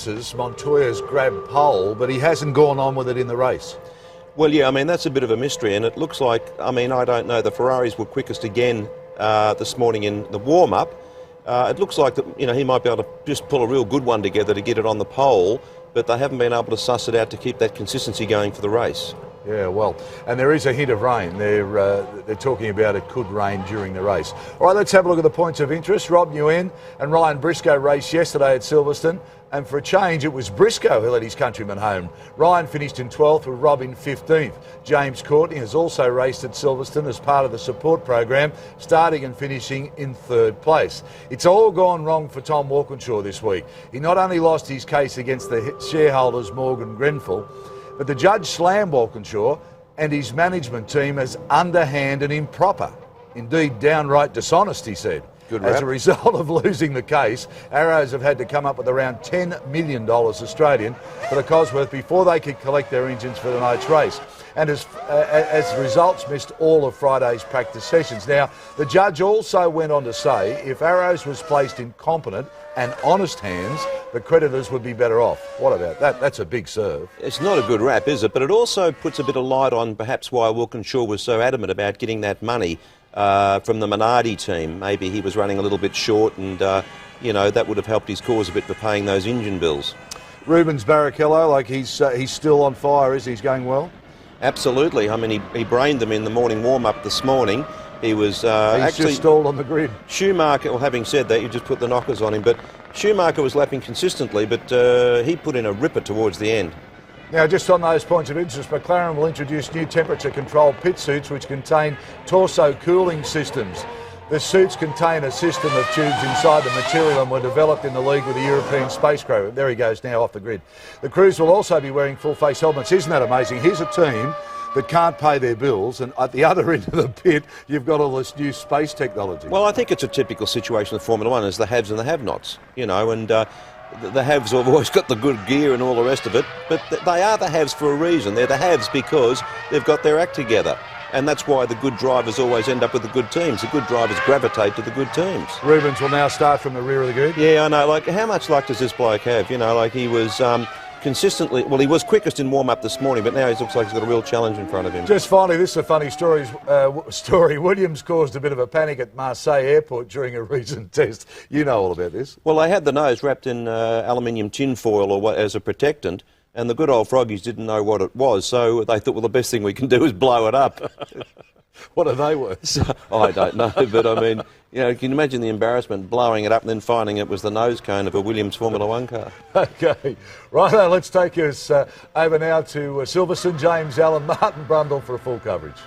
races, Montoya's grabbed pole, but he hasn't gone on with it in the race. Well, yeah, I mean, that's a bit of a mystery, and it looks like, I mean, I don't know, the Ferraris were quickest again this morning in the warm-up. It looks like that, you know, he might be able to just pull a real good one together to get it on the pole, but they haven't been able to suss it out to keep that consistency going for the race. Yeah, well, and there is a hint of rain. They're talking about it could rain during the race. All right, let's have a look at the points of interest. Rob Nguyen and Ryan Briscoe raced yesterday at Silverstone, and for a change, it was Briscoe who led his countrymen home. Ryan finished in 12th with Rob in 15th. James Courtney has also raced at Silverstone as part of the support program, starting and finishing in 3rd place. It's all gone wrong for Tom Walkinshaw this week. He not only lost his case against the shareholders Morgan Grenfell, but the judge slammed Walkinshaw and his management team as underhand and improper. Indeed, downright dishonest, he said. Good rap. As a result of losing the case, Arrows have had to come up with around $10 million Australian for the Cosworth before they could collect their engines for tonight's race. And as results missed all of Friday's practice sessions. Now, the judge also went on to say if Arrows was placed in competent and honest hands, the creditors would be better off. What about that? That's a big serve. It's not a good rap, is it? But it also puts a bit of light on perhaps why Walkinshaw was so adamant about getting that money from the Minardi team. Maybe he was running a little bit short and, you know, that would have helped his cause a bit for paying those engine bills. Rubens Barrichello, like he's still on fire, is he? He's going well? Absolutely. I mean, he brained them in the morning warm-up this morning. He was he's actually just stalled on the grid. Schumacher, well, having said that, you just put the knockers on him, but Schumacher was lapping consistently, but he put in a ripper towards the end. Now, just on those points of interest, McLaren will introduce new temperature-controlled pit suits which contain torso cooling systems. The suits contain a system of tubes inside the material and were developed in the league with the European space program. There he goes now off the grid. The crews will also be wearing full-face helmets. Isn't that amazing? Here's a team that can't pay their bills, and at the other end of the pit, you've got all this new space technology. Well, I think it's a typical situation of Formula One, is the haves and the have-nots, you know, and the haves have always got the good gear and all the rest of it, but they are the haves for a reason. They're the haves because they've got their act together. And that's why the good drivers always end up with the good teams. The good drivers gravitate to the good teams. Rubens will now start from the rear of the grid. Yeah, I know. Like, how much luck does this bloke have? You know, like he was consistently... Well, he was quickest in warm-up this morning, but now he looks like he's got a real challenge in front of him. Just finally, this is a funny story. Williams caused a bit of a panic at Marseille Airport during a recent test. You know all about this. Well, they had the nose wrapped in aluminium tin foil or as a protectant, and the good old froggies didn't know what it was, so they thought, well, the best thing we can do is blow it up. What are they worth? So, I don't know, but I mean, you know, can you imagine the embarrassment, blowing it up and then finding it was the nose cone of a Williams Formula One car? OK. Right, let's take us over now to Silverstone. James Allen, Martin Brundle for a full coverage.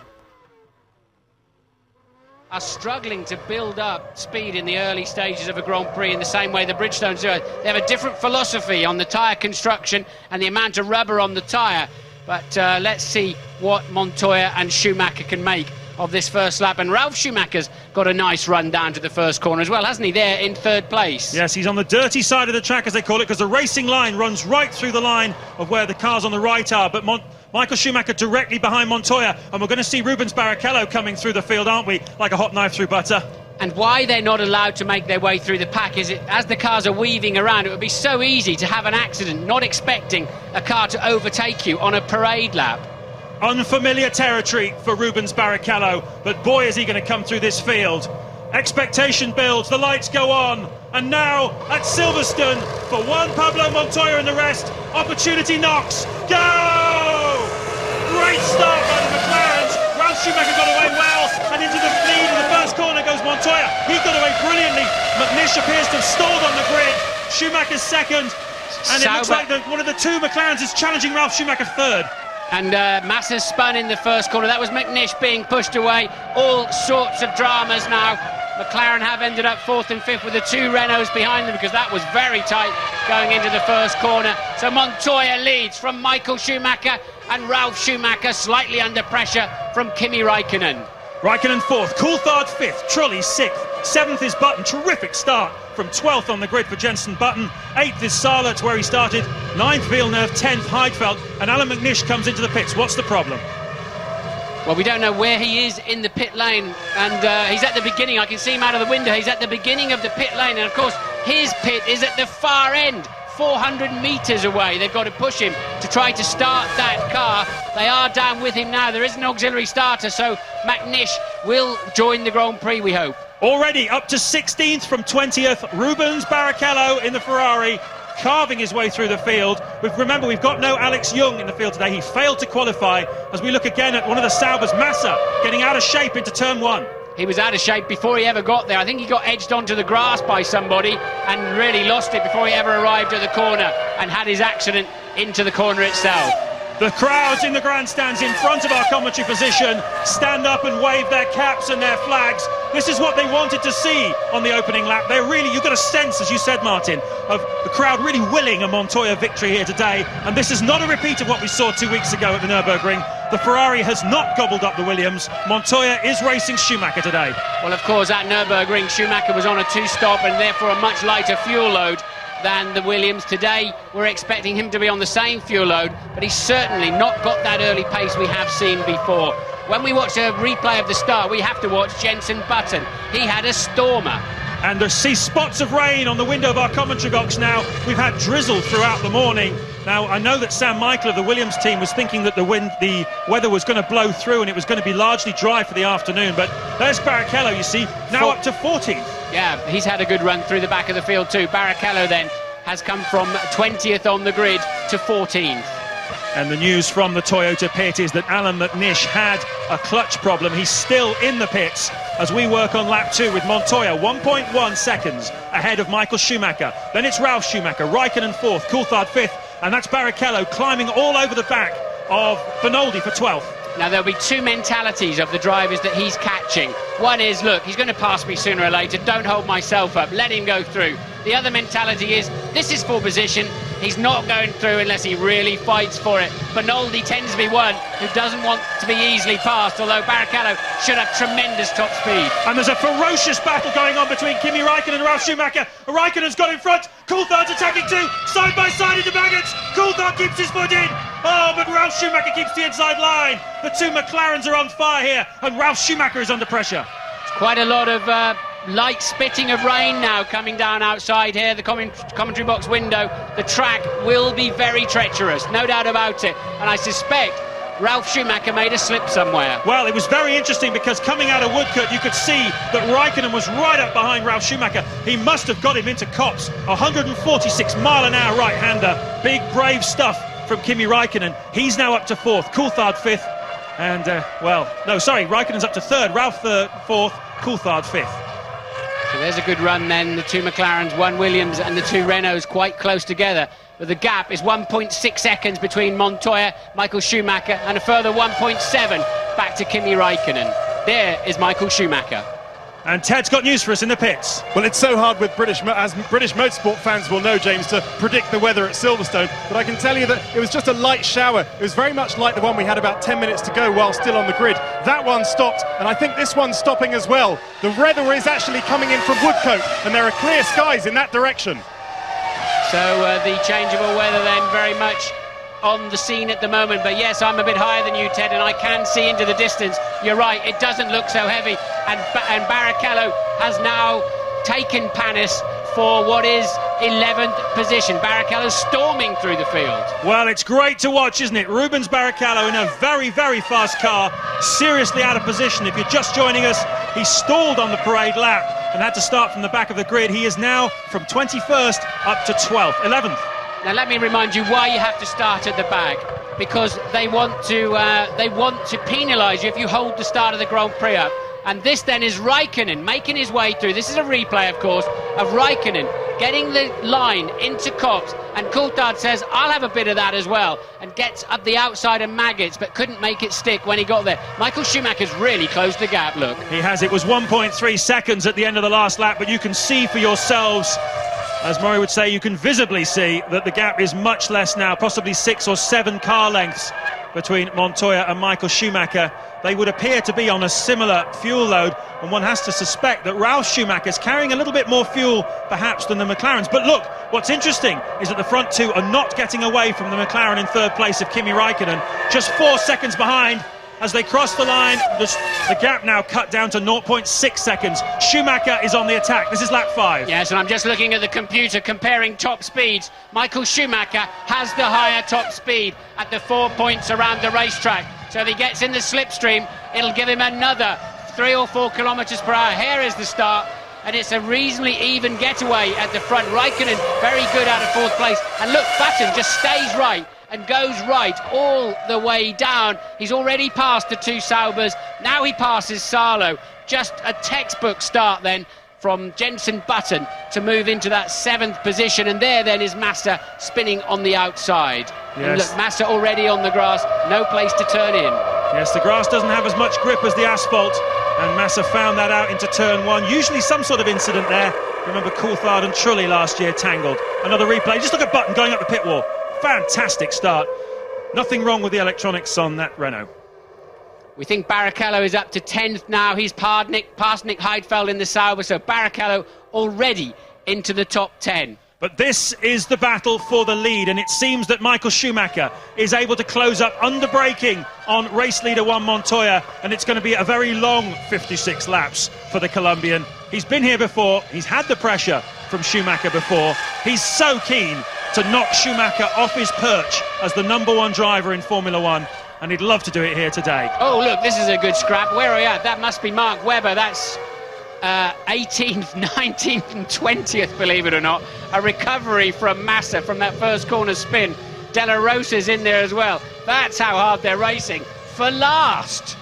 Are struggling to build up speed in the early stages of a Grand Prix in the same way the Bridgestones do. They have a different philosophy on the tyre construction and the amount of rubber on the tyre. But let's see what Montoya and Schumacher can make of this first lap. And Ralf Schumacher's got a nice run down to the first corner as well, hasn't he, there in 3rd place? Yes, he's on the dirty side of the track, as they call it, because the racing line runs right through the line of where the cars on the right are. But Michael Schumacher directly behind Montoya, and we're going to see Rubens Barrichello coming through the field, aren't we? Like a hot knife through butter. And why they're not allowed to make their way through the pack is as the cars are weaving around, it would be so easy to have an accident, not expecting a car to overtake you on a parade lap. Unfamiliar territory for Rubens Barrichello, but boy is he going to come through this field. Expectation builds, the lights go on, and now at Silverstone for Juan Pablo Montoya and the rest, opportunity knocks, go! Great start by the McLarens. Ralf Schumacher got away well, and into the lead in the first corner goes Montoya. He got away brilliantly. McNish appears to have stalled on the grid. Schumacher's second, and it looks like one of the two McLarens is challenging Ralf Schumacher third. And Massa spun in the first corner. That was McNish being pushed away. All sorts of dramas now. McLaren have ended up 4th and 5th with the 2 Renaults behind them because that was very tight going into the first corner. So Montoya leads from Michael Schumacher and Ralf Schumacher slightly under pressure from Kimi Räikkönen. Räikkönen 4th, Coulthard 5th, Trulli 6th, 7th is Button, terrific start from 12th on the grid for Jenson Button, 8th is Saarloos where he started, 9th Villeneuve, 10th Heidfeld, and Alan McNish comes into the pits. What's the problem? Well, we don't know where he is in the pit lane, and he's at the beginning. I can see him out of the window. He's at the beginning of the pit lane, and of course his pit is at the far end, 400 metres away. They've got to push him to try to start that car. They are down with him now. There is an auxiliary starter, so McNish will join the Grand Prix, we hope. Already up to 16th from 20th, Rubens Barrichello in the Ferrari, carving his way through the field. Remember, we've got no Alex Young in the field today. He failed to qualify. As we look again at one of the Saubers, Massa, getting out of shape into turn 1. He was out of shape before he ever got there. I think he got edged onto the grass by somebody and really lost it before he ever arrived at the corner and had his accident into the corner itself. The crowds in the grandstands in front of our commentary position stand up and wave their caps and their flags. This is what they wanted to see on the opening lap. They're really, you've got a sense, as you said, Martin, of the crowd really willing a Montoya victory here today. And this is not a repeat of what we saw 2 weeks ago at the Nürburgring. The Ferrari has not gobbled up the Williams. Montoya is racing Schumacher today. Well, of course, at Nürburgring, Schumacher was on a 2-stop and therefore a much lighter fuel load than the Williams. Today we're expecting him to be on the same fuel load, but he's certainly not got that early pace we have seen before. When we watch a replay of the start, we have to watch Jenson Button. He had a stormer. And to see spots of rain on the window of our commentary box now. We've had drizzle throughout the morning. Now, I know that Sam Michael of the Williams team was thinking that the weather was going to blow through and it was going to be largely dry for the afternoon, but there's Barrichello, you see, now up to 14th. Yeah, he's had a good run through the back of the field too. Barrichello then has come from 20th on the grid to 14th. And the news from the Toyota pit is that Alan McNish had a clutch problem. He's still in the pits as we work on lap 2 with Montoya 1.1 seconds ahead of Michael Schumacher. Then it's Ralf Schumacher, Raikkonen 4th, Coulthard 5th, and that's Barrichello climbing all over the back of Finoldi for 12th. Now, there'll be two mentalities of the drivers that he's catching. One is, look, he's going to pass me sooner or later, don't hold myself up, let him go through. The other mentality is, this is for position, he's not going through unless he really fights for it. Finoldi tends to be one who doesn't want to be easily passed, although Barrichello should have tremendous top speed. And there's a ferocious battle going on between Kimi Raikkonen and Ralf Schumacher. Raikkonen's got in front, Coulthard's attacking too, side by side into Baggett's. Coulthard keeps his foot in. Oh, but Ralf Schumacher keeps the inside line. The two McLarens are on fire here, and Ralf Schumacher is under pressure. It's quite a lot of light spitting of rain now coming down outside here, the commentary box window. The track will be very treacherous, no doubt about it, and I suspect Ralf Schumacher made a slip somewhere. Well, it was very interesting because coming out of Woodcote you could see that Raikkonen was right up behind Ralf Schumacher. He must have got him into cops. 146 mile an hour right-hander. Big brave stuff from Kimi Raikkonen. He's now up to 4th, Coulthard 5th, and Raikkonen's up to 3rd, Ralf 4th, Coulthard 5th. So there's a good run then, the two McLarens, one Williams and the two Renaults quite close together. But the gap is 1.6 seconds between Montoya, Michael Schumacher, and a further 1.7 back to Kimi Raikkonen. There is Michael Schumacher. And Ted's got news for us in the pits. Well, it's so hard with British motorsport fans will know, James, to predict the weather at Silverstone, but I can tell you that it was just a light shower. It was very much like the one we had about 10 minutes to go while still on the grid. That one stopped, and I think this one's stopping as well. The weather is actually coming in from Woodcote, and there are clear skies in that direction. So the changeable weather then very much on the scene at the moment, but yes, I'm a bit higher than you, Ted, and I can see into the distance. You're right, it doesn't look so heavy, and Barrichello has now taken Panis for what is 11th position. Barrichello's storming through the field. Well, it's great to watch, isn't it? Rubens Barrichello in a very, very fast car, seriously out of position. If you're just joining us, he stalled on the parade lap and had to start from the back of the grid. He is now from 21st up to 12th, 11th. Now let me remind you why you have to start at the back, because they want to penalise you if you hold the start of the Grand Prix up. And this then is Raikkonen making his way through. This is a replay, of course, of Raikkonen getting the line into Copse, and Coulthard says, I'll have a bit of that as well, and gets up the outside of Maggots, but couldn't make it stick when he got there. Michael Schumacher's really closed the gap, look. He has. It was 1.3 seconds at the end of the last lap, but you can see for yourselves, as Murray would say, you can visibly see that the gap is much less now, possibly 6 or 7 car lengths between Montoya and Michael Schumacher. They would appear to be on a similar fuel load, and one has to suspect that Ralf Schumacher's carrying a little bit more fuel perhaps than the McLarens. But look, what's interesting is that the front two are not getting away from the McLaren in 3rd place of Kimi Raikkonen, just 4 seconds behind. as they cross the line. The gap now cut down to 0.6 seconds. Schumacher is on the attack. This is lap 5. Yes, and I'm just looking at the computer comparing top speeds. Michael Schumacher has the higher top speed at the 4 points around the racetrack. So if he gets in the slipstream, it'll give him another 3 or 4 kilometres per hour. Here is the start, and it's a reasonably even getaway at the front. Raikkonen very good out of 4th place, and look, Button just stays right and goes right all the way down. He's already passed the 2 Saubers. Now he passes Salo. Just a textbook start then from Jenson Button to move into that 7th position, and there then is Massa spinning on the outside. Yes. And look, Massa already on the grass, no place to turn in. Yes, the grass doesn't have as much grip as the asphalt, and Massa found that out into turn 1. Usually some sort of incident there. Remember Coulthard and Trulli last year tangled. Another replay. Just look at Button going up the pit wall. Fantastic start. Nothing wrong with the electronics on that Renault. We think Barrichello is up to 10th now. He's passed Nick Heidfeld in the Sauber, so Barrichello already into the top 10. But this is the battle for the lead, and it seems that Michael Schumacher is able to close up under braking on race leader Juan Montoya, and it's going to be a very long 56 laps for the Colombian. He's been here before, he's had the pressure from Schumacher before. He's so keen to knock Schumacher off his perch as the #1 driver in Formula One, and he'd love to do it here today. Oh, look, this is a good scrap. Where are we at? That must be Mark Webber. That's 18th, 19th and 20th, believe it or not. A recovery from Massa from that first corner spin. De La Rosa's in there as well. That's how hard they're racing for last.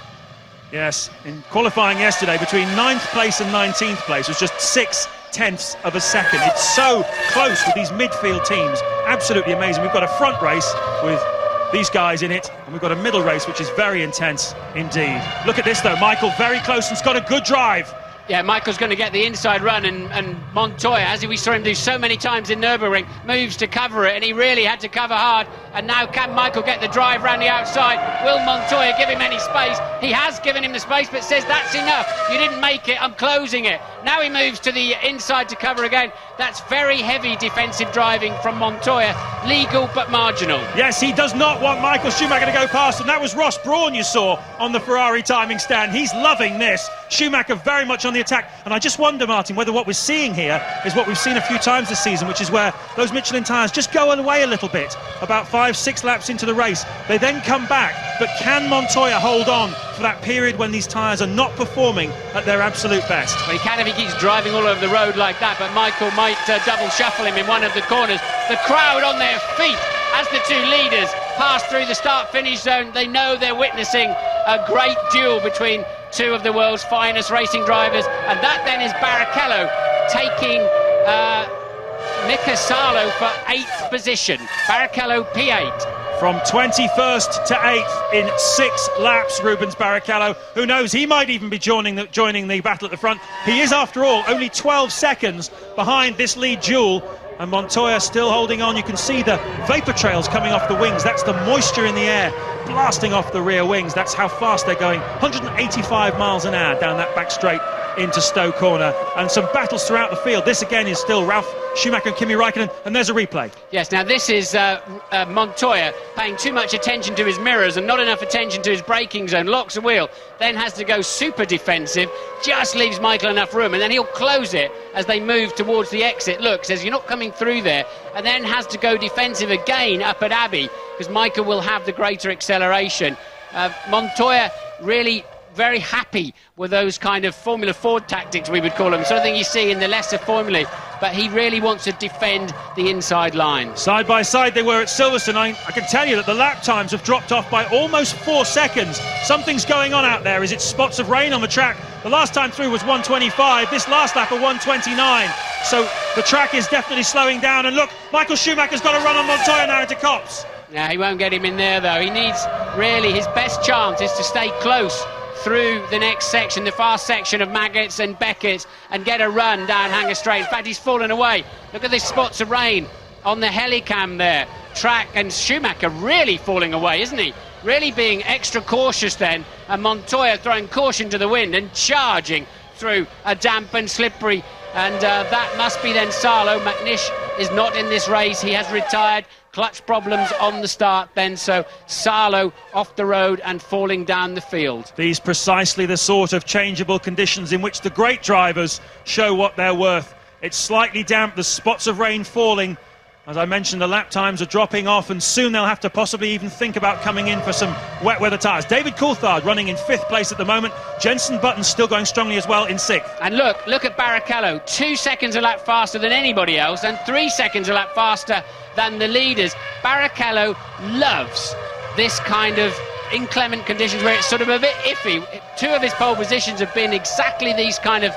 Yes, in qualifying yesterday, between 9th place and 19th place was just 0.6 of a second. It's so close with these midfield teams. Absolutely amazing. We've got a front race with these guys in it, and we've got a middle race which is very intense indeed. Look at this though, Michael very close and's got a good drive. Yeah, Michael's going to get the inside run, and Montoya, as we saw him do so many times in Nürburgring, moves to cover it, and he really had to cover hard. And now can Michael get the drive round the outside? Will Montoya give him any space? He has given him the space, but says that's enough. You didn't make it, I'm closing it. Now he moves to the inside to cover again. That's very heavy defensive driving from Montoya. Legal but marginal. Yes, he does not want Michael Schumacher to go past, and that was Ross Brawn you saw on the Ferrari timing stand. He's loving this. Schumacher very much on the attack, and I just wonder, Martin, whether what we're seeing here is what we've seen a few times this season, which is where those Michelin tyres just go away a little bit, about 5-6 laps into the race. They then come back, but can Montoya hold on for that period when these tyres are not performing at their absolute best? Well, he can if he keeps driving all over the road like that, but Michael might double shuffle him in one of the corners. The crowd on their feet as the 2 leaders pass through the start-finish zone. They know they're witnessing a great duel between 2 of the world's finest racing drivers, and that then is Barrichello taking Mika Salo for 8th position. Barrichello P8. From 21st to 8th in 6 laps, Rubens Barrichello. Who knows, he might even be joining the battle at the front. He is, after all, only 12 seconds behind this lead duel. And Montoya still holding on. You can see the vapour trails coming off the wings. That's the moisture in the air blasting off the rear wings. That's how fast they're going. 185 miles an hour down that back straight into Stowe Corner. And some battles throughout the field. This again is still Ralf Schumacher and Kimi Raikkonen, and there's a replay. Yes, now this is Montoya paying too much attention to his mirrors and not enough attention to his braking zone. Locks a wheel, then has to go super defensive, just leaves Michael enough room, and then he'll close it as they move towards the exit. Look, says you're not coming through there, and then has to go defensive again up at Abbey, because Michael will have the greater acceleration. Montoya really very happy with those kind of Formula Ford tactics, we would call them, sort of thing you see in the lesser formulae, but he really wants to defend the inside line. Side by side they were at Silverstone. I can tell you that the lap times have dropped off by almost 4 seconds. Something's going on out there. Is it spots of rain on the track? The last time through was 1:25, this last lap a 1:29, so the track is definitely slowing down. And look, Michael Schumacher's got to run on Montoya now into Copse. Yeah, he won't get him in there though. He needs, really, his best chance is to stay close through the next section, the fast section of Maggots and Beckett's, and get a run down Hanger Straight. In fact, he's fallen away. Look at the spots of rain on the helicam there. Track, and Schumacher really falling away, isn't he? Really being extra cautious then, and Montoya throwing caution to the wind and charging through a damp and slippery, and that must be then Salo. McNish is not in this race, he has retired. Clutch problems on the start then, so Salo off the road and falling down the field. These precisely the sort of changeable conditions in which the great drivers show what they're worth. It's slightly damp, the spots of rain falling. As I mentioned, the lap times are dropping off, and soon they'll have to possibly even think about coming in for some wet weather tyres. David Coulthard running in 5th place at the moment. Jenson Button still going strongly as well in 6th. And look at Barrichello, 2 seconds a lap faster than anybody else and 3 seconds a lap faster than the leaders. Barrichello loves this kind of inclement conditions where it's sort of a bit iffy. 2 of his pole positions have been exactly these kind of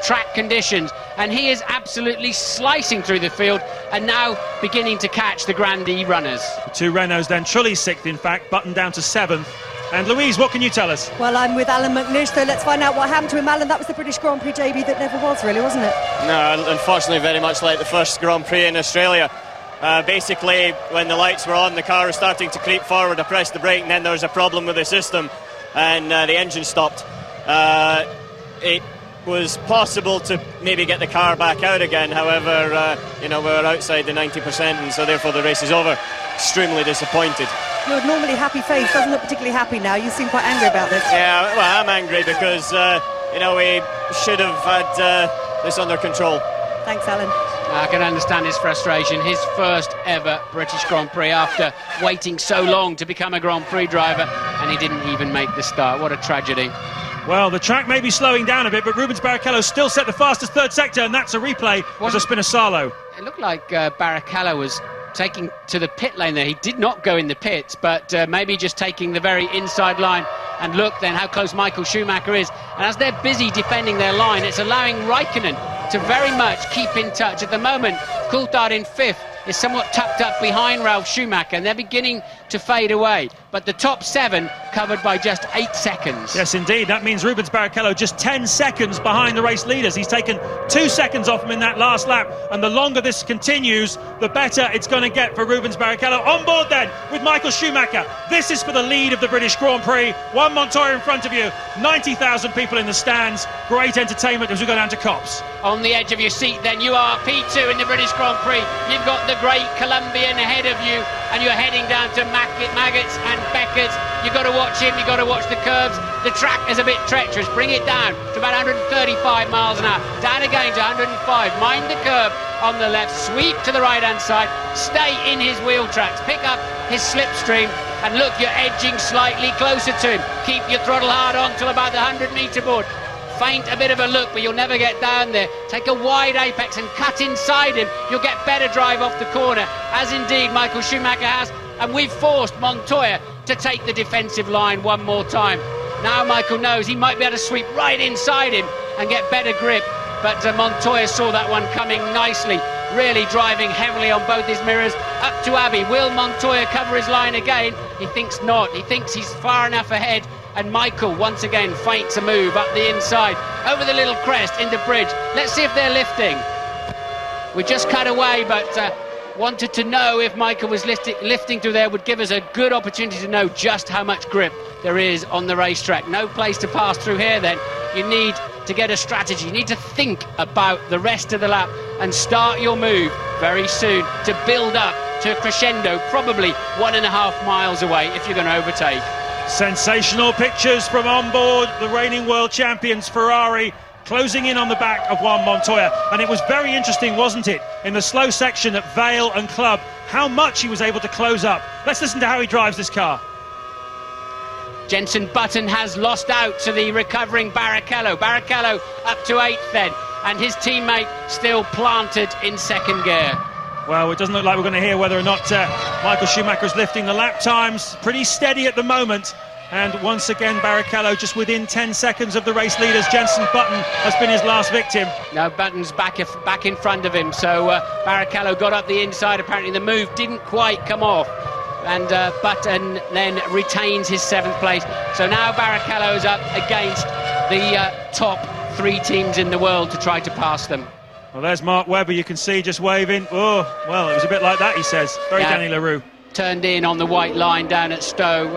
track conditions, and he is absolutely slicing through the field and now beginning to catch the Grandee runners. The 2 Renaults then, Trulli's 6th in fact, Button down to 7th. And Louise, what can you tell us? Well, I'm with Alan McNish, so let's find out what happened to him. Alan, that was the British Grand Prix JB that never was, really, wasn't it? No, unfortunately very much like the first Grand Prix in Australia. Basically, when the lights were on, the car was starting to creep forward. I pressed the brake, and then there was a problem with the system, and the engine stopped. It was possible to maybe get the car back out again. However, we were outside the 90%, and so therefore the race is over. Extremely disappointed. Your normally happy face doesn't look particularly happy now. You seem quite angry about this. Yeah, well, I'm angry because we should have had this under control. Thanks, Alan. I can understand his frustration. His first ever British Grand Prix after waiting so long to become a Grand Prix driver, and he didn't even make the start. What a tragedy. Well, the track may be slowing down a bit, but Rubens Barrichello still set the fastest 3rd sector, and that's a replay as a spinner Salo. It looked like Barrichello was taking to the pit lane there. He did not go in the pits, but maybe just taking the very inside line. And look then how close Michael Schumacher is. And as they're busy defending their line, it's allowing Raikkonen to very much keep in touch. At the moment, Coulthard in 5th is somewhat tucked up behind Ralf Schumacher, and they're beginning to fade away. But the top 7 covered by just 8 seconds. Yes, indeed. That means Rubens Barrichello just 10 seconds behind the race leaders. He's taken 2 seconds off him in that last lap, and the longer this continues, the better it's going to get for Rubens Barrichello. On board then with Michael Schumacher. This is for the lead of the British Grand Prix. Juan Montoya in front of you, 90,000 people in the stands. Great entertainment as we go down to Copse. On the edge of your seat then, you are P2 in the British Grand Prix. You've got the great Colombian ahead of you, and you're heading down to Maggots and Beckers. You've got to watch him, you've got to watch the curves. The track is a bit treacherous. Bring it down to about 135 miles an hour. Down again to 105. Mind the curve on the left. Sweep to the right-hand side. Stay in his wheel tracks. Pick up his slipstream. And look, you're edging slightly closer to him. Keep your throttle hard on till about the 100-metre board. Feint a bit of a look, but you'll never get down there. Take a wide apex and cut inside him. You'll get better drive off the corner, as indeed Michael Schumacher has. And we've forced Montoya to take the defensive line one more time. Now Michael knows he might be able to sweep right inside him and get better grip. But Montoya saw that one coming nicely, really driving heavily on both his mirrors. Up to Abbey. Will Montoya cover his line again? He thinks not. He thinks he's far enough ahead. And Michael once again feints a move up the inside, over the little crest into bridge. Let's see if they're lifting. We just cut away, but wanted to know if Michael was lifting through there. Would give us a good opportunity to know just how much grip there is on the racetrack. No place to pass through here then. You need to get a strategy. You need to think about the rest of the lap and start your move very soon to build up to a crescendo, probably 1.5 miles away if you're going to overtake. Sensational pictures from on board the reigning world champions Ferrari, closing in on the back of Juan Montoya. And it was very interesting, wasn't it, in the slow section at Vale and Club, how much he was able to close up. Let's listen to how he drives this car. Jenson Button has lost out to the recovering Barrichello. Barrichello up to 8th then, and his teammate still planted in 2nd gear. Well, it doesn't look like we're going to hear whether or not Michael Schumacher's lifting the lap times. Pretty steady at the moment. And once again, Barrichello just within 10 seconds of the race leaders. Jenson Button has been his last victim. Now Button's back in front of him. So Barrichello got up the inside. Apparently the move didn't quite come off. And Button then retains his 7th place. So now Barrichello's up against the top 3 teams in the world to try to pass them. Well, there's Mark Webber, you can see just waving. Oh, well, it was a bit like that, he says. Very Danny LaRue. Turned in on the white line down at Stowe.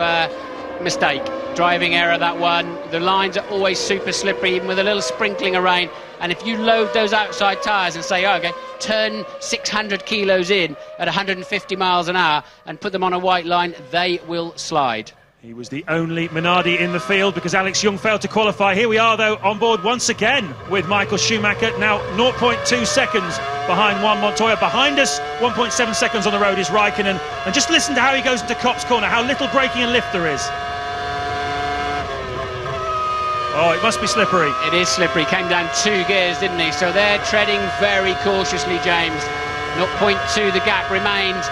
Mistake. Driving error, that one. The lines are always super slippery, even with a little sprinkling of rain. And if you load those outside tyres and say, oh, okay, turn 600 kilos in at 150 miles an hour and put them on a white line, they will slide. He was the only Minardi in the field because Alex Young failed to qualify. Here we are, though, on board once again with Michael Schumacher. Now 0.2 seconds behind Juan Montoya. Behind us, 1.7 seconds on the road is Raikkonen. And just listen to how he goes into Copse Corner, how little braking and lift there is. Oh, it must be slippery. It is slippery. Came down 2 gears, didn't he? So they're treading very cautiously, James. 0.2 the gap remains.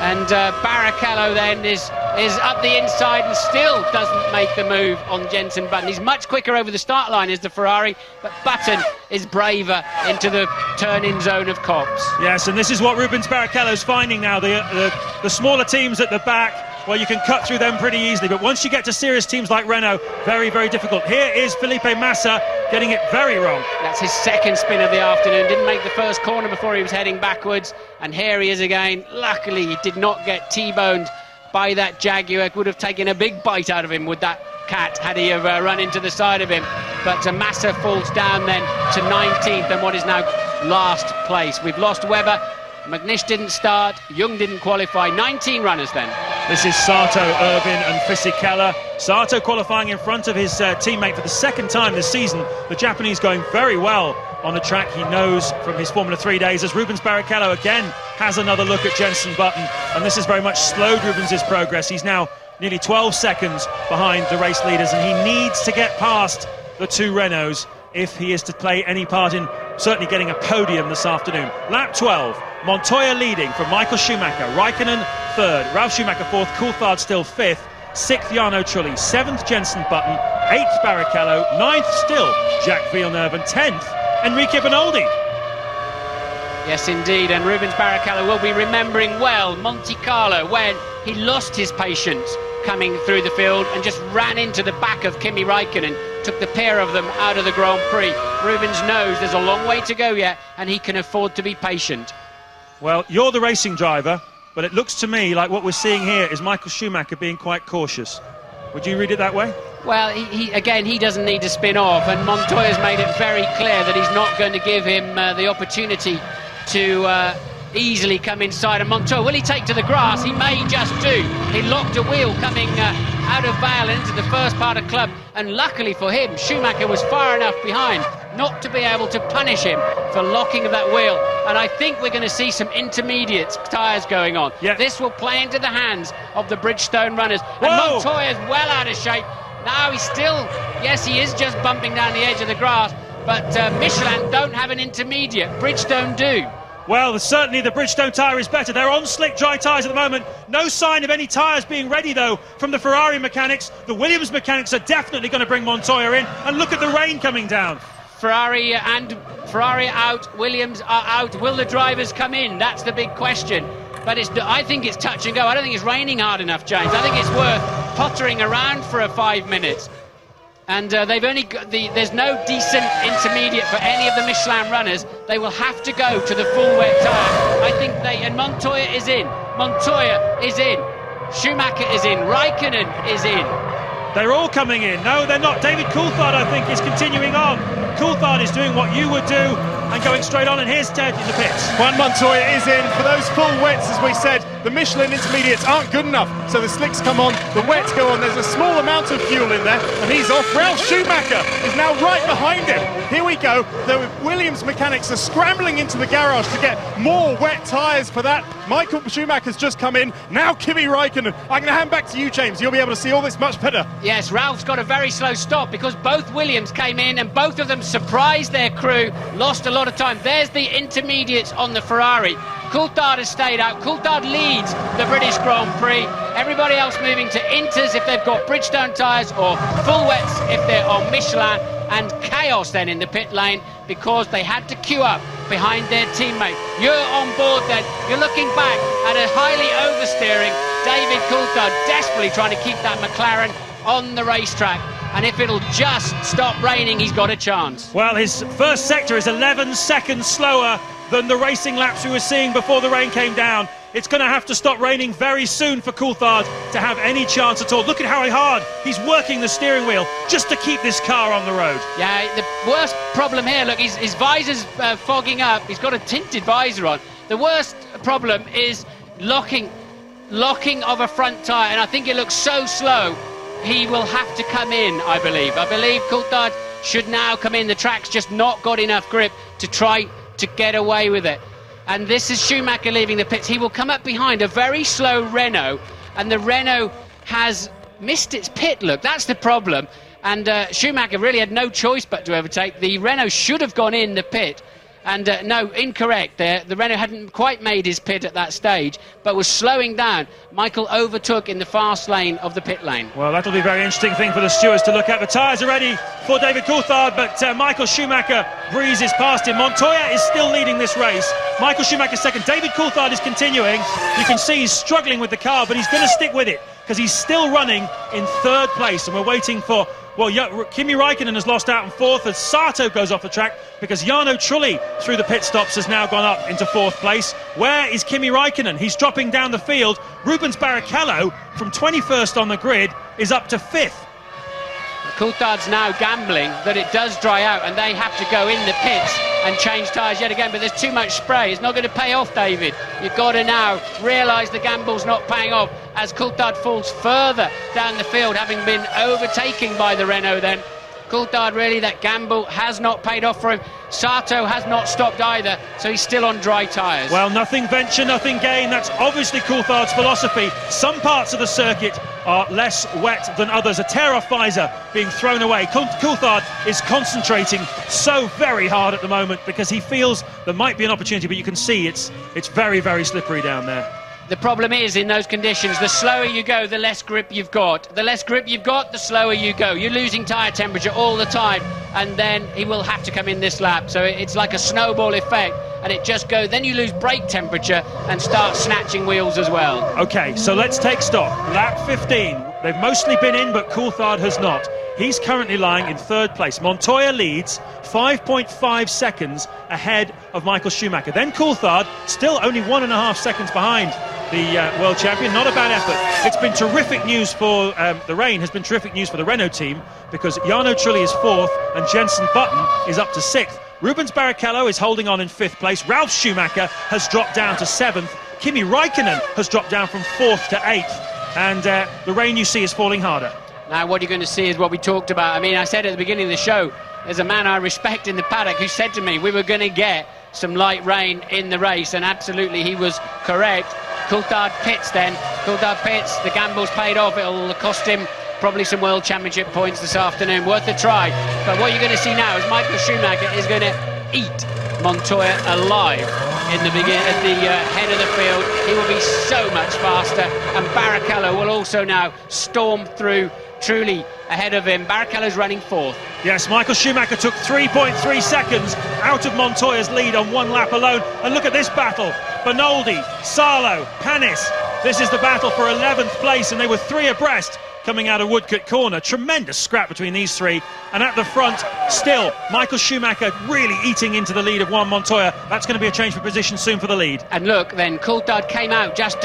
And Barrichello then is up the inside and still doesn't make the move on Jenson Button. He's much quicker over the start line as the Ferrari, but Button is braver into the turn-in zone of Copse. Yes, and this is what Rubens Barrichello's finding now. The smaller teams at the back, well, you can cut through them pretty easily, but once you get to serious teams like Renault, very, very difficult. Here is Felipe Massa getting it very wrong. That's his second spin of the afternoon. Didn't make the first corner before he was heading backwards, and here he is again. Luckily, he did not get T-boned by that Jaguar. Would have taken a big bite out of him with that cat had he have run into the side of him. But Massa falls down then to 19th and what is now last place. We've lost Webber. McNish didn't start, Young didn't qualify. 19 runners then. This is Sato, Irvin and Fisichella. Sato qualifying in front of his teammate for the second time this season. The Japanese going very well on a track he knows from his Formula 3 days, as Rubens Barrichello again has another look at Jenson Button, and this has very much slowed Rubens' progress. He's now nearly 12 seconds behind the race leaders, and he needs to get past the 2 Renaults if he is to play any part in certainly getting a podium this afternoon. Lap 12, Montoya leading from Michael Schumacher, Raikkonen 3rd, Ralf Schumacher 4th, Coulthard still 5th, 6th Jarno Trulli, 7th Jenson Button, 8th Barrichello, 9th still Jacques Villeneuve, and 10th Enrique Benoldi. Yes, indeed, and Rubens Barrichello will be remembering well Monte Carlo when he lost his patience coming through the field and just ran into the back of Kimi Raikkonen, took the pair of them out of the Grand Prix. Rubens knows there's a long way to go yet, and he can afford to be patient. Well, you're the racing driver, but it looks to me like what we're seeing here is Michael Schumacher being quite cautious. Would you read it that way? Well, he doesn't need to spin off, and Montoya's made it very clear that he's not going to give him the opportunity to easily come inside. And Montoya, will he take to the grass? He may just do. He locked a wheel coming out of Vale into the first part of Club, and luckily for him, Schumacher was far enough behind not to be able to punish him for locking of that wheel. And I think we're going to see some intermediate tyres going on. Yeah. This will play into the hands of the Bridgestone runners. And Whoa! Montoya's well out of shape. Now he's still, yes, he is just bumping down the edge of the grass, but Michelin don't have an intermediate. Bridgestone do. Well, certainly the Bridgestone tyre is better. They're on slick, dry tyres at the moment. No sign of any tyres being ready, though, from the Ferrari mechanics. The Williams mechanics are definitely going to bring Montoya in. And look at the rain coming down. Ferrari out, Williams are out. Will the drivers come in? That's the big question. But I think it's touch and go. I don't think it's raining hard enough, James. I think it's worth pottering around for 5 minutes. And they've only got there's no decent intermediate for any of the Michelin runners. They will have to go to the full wet tyre. I think and Montoya is in. Montoya is in. Schumacher is in. Raikkonen is in. They're all coming in. No, they're not. David Coulthard, I think, is continuing on. Coulthard is doing what you would do and going straight on, and here's Ted in the pits. Juan Montoya is in for those full wets, as we said. The Michelin intermediates aren't good enough, so the slicks come on, the wets go on. There's a small amount of fuel in there, and he's off. Ralf Schumacher is now right behind him. Here we go. The Williams mechanics are scrambling into the garage to get more wet tyres for that. Michael Schumacher's just come in. Now Kimi Raikkonen. I'm going to hand back to you, James. You'll be able to see all this much better. Yes, Ralph's got a very slow stop because both Williams came in and both of them surprised their crew, lost a lot of time. There's the intermediates on the Ferrari. Coulthard has stayed out. Coulthard leads the British Grand Prix. Everybody else moving to Inters if they've got Bridgestone tyres, or full wets if they're on Michelin, and chaos then in the pit lane because they had to queue up behind their teammate. You're on board then. You're looking back at a highly oversteering David Coulthard, desperately trying to keep that McLaren on the racetrack. And if it'll just stop raining, he's got a chance. Well, his first sector is 11 seconds slower than the racing laps we were seeing before the rain came down. It's going to have to stop raining very soon for Coulthard to have any chance at all. Look at how hard he's working the steering wheel just to keep this car on the road. Yeah, the worst problem here, look, his visor's fogging up. He's got a tinted visor on. The worst problem is locking of a front tyre, and I think it looks so slow. He will have to come in, I believe. I believe Coulthard should now come in. The track's just not got enough grip to try to get away with it. And this is Schumacher leaving the pits. He will come up behind a very slow Renault, and the Renault has missed its pit, look, that's the problem. And Schumacher really had no choice but to overtake. The Renault should have gone in the pit. And no, incorrect there. The Renault hadn't quite made his pit at that stage, but was slowing down. Michael overtook in the fast lane of the pit lane. Well, that'll be a very interesting thing for the stewards to look at. The tyres are ready for David Coulthard, but Michael Schumacher breezes past him. Montoya is still leading this race. Michael Schumacher second. David Coulthard is continuing. You can see he's struggling with the car, but he's going to stick with it because he's still running in third place, and we're waiting for... Well, Kimi Raikkonen has lost out in fourth as Sato goes off the track because Jarno Trulli, through the pit stops, has now gone up into fourth place. Where is Kimi Raikkonen? He's dropping down the field. Rubens Barrichello, from 21st on the grid, is up to fifth. Coulthard's now gambling that it does dry out and they have to go in the pits and change tyres yet again, but there's too much spray. It's not going to pay off, David. You've got to now realise the gamble's not paying off as Coulthard falls further down the field, having been overtaken by the Renault then. Coulthard, really, that gamble has not paid off for him. Sato has not stopped either, so he's still on dry tyres. Well, nothing venture, nothing gain. That's obviously Coulthard's philosophy. Some parts of the circuit are less wet than others. A tear-off visor being thrown away. Coulthard is concentrating so very hard at the moment because he feels there might be an opportunity, but you can see it's very, very slippery down there. The problem is, in those conditions, the slower you go, the less grip you've got. The less grip you've got, the slower you go. You're losing tyre temperature all the time, and then he will have to come in this lap. So it's like a snowball effect, and it just goes. Then you lose brake temperature and start snatching wheels as well. OK, so let's take stock. Lap 15. They've mostly been in, but Coulthard has not. He's currently lying in third place. Montoya leads 5.5 seconds ahead of Michael Schumacher. Then Coulthard, still only 1.5 seconds behind the world champion. Not a bad effort. It's been terrific news for the rain has been terrific news for the Renault team because Jarno Trulli is fourth and Jenson Button is up to sixth. Rubens Barrichello is holding on in fifth place. Ralf Schumacher has dropped down to seventh. Kimi Raikkonen has dropped down from fourth to eighth. And the rain, you see, is falling harder. Now what you're going to see is what we talked about. I mean, I said at the beginning of the show, there's a man I respect in the paddock who said to me we were going to get some light rain in the race, and absolutely he was correct. Coulthard pits then. Coulthard pits, the gamble's paid off. It'll cost him probably some World Championship points this afternoon. Worth a try. But what you're going to see now is Michael Schumacher is going to eat Montoya alive in the at the head of the field. He will be so much faster, and Barrichello will also now storm through Trulli ahead of him. Barrichello's running fourth. Yes, Michael Schumacher took 3.3 seconds out of Montoya's lead on one lap alone. And look at this battle. Bernoldi, Salo, Panis. This is the battle for 11th place, and they were three abreast coming out of Woodcote Corner. Tremendous scrap between these three. And at the front, still, Michael Schumacher really eating into the lead of Juan Montoya. That's going to be a change for position soon for the lead. And look, then Coulthard came out just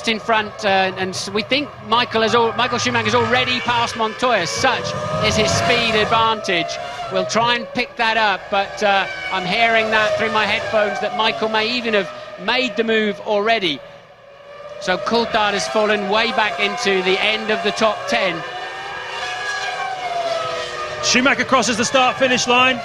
in front, and we think Michael Schumacher's already passed Montoya. Such is his speed advantage. We'll try and pick that up, but I'm hearing that through my headphones that Michael may even have made the move already. So Coulthard has fallen way back into the end of the top 10. Schumacher crosses the start-finish line,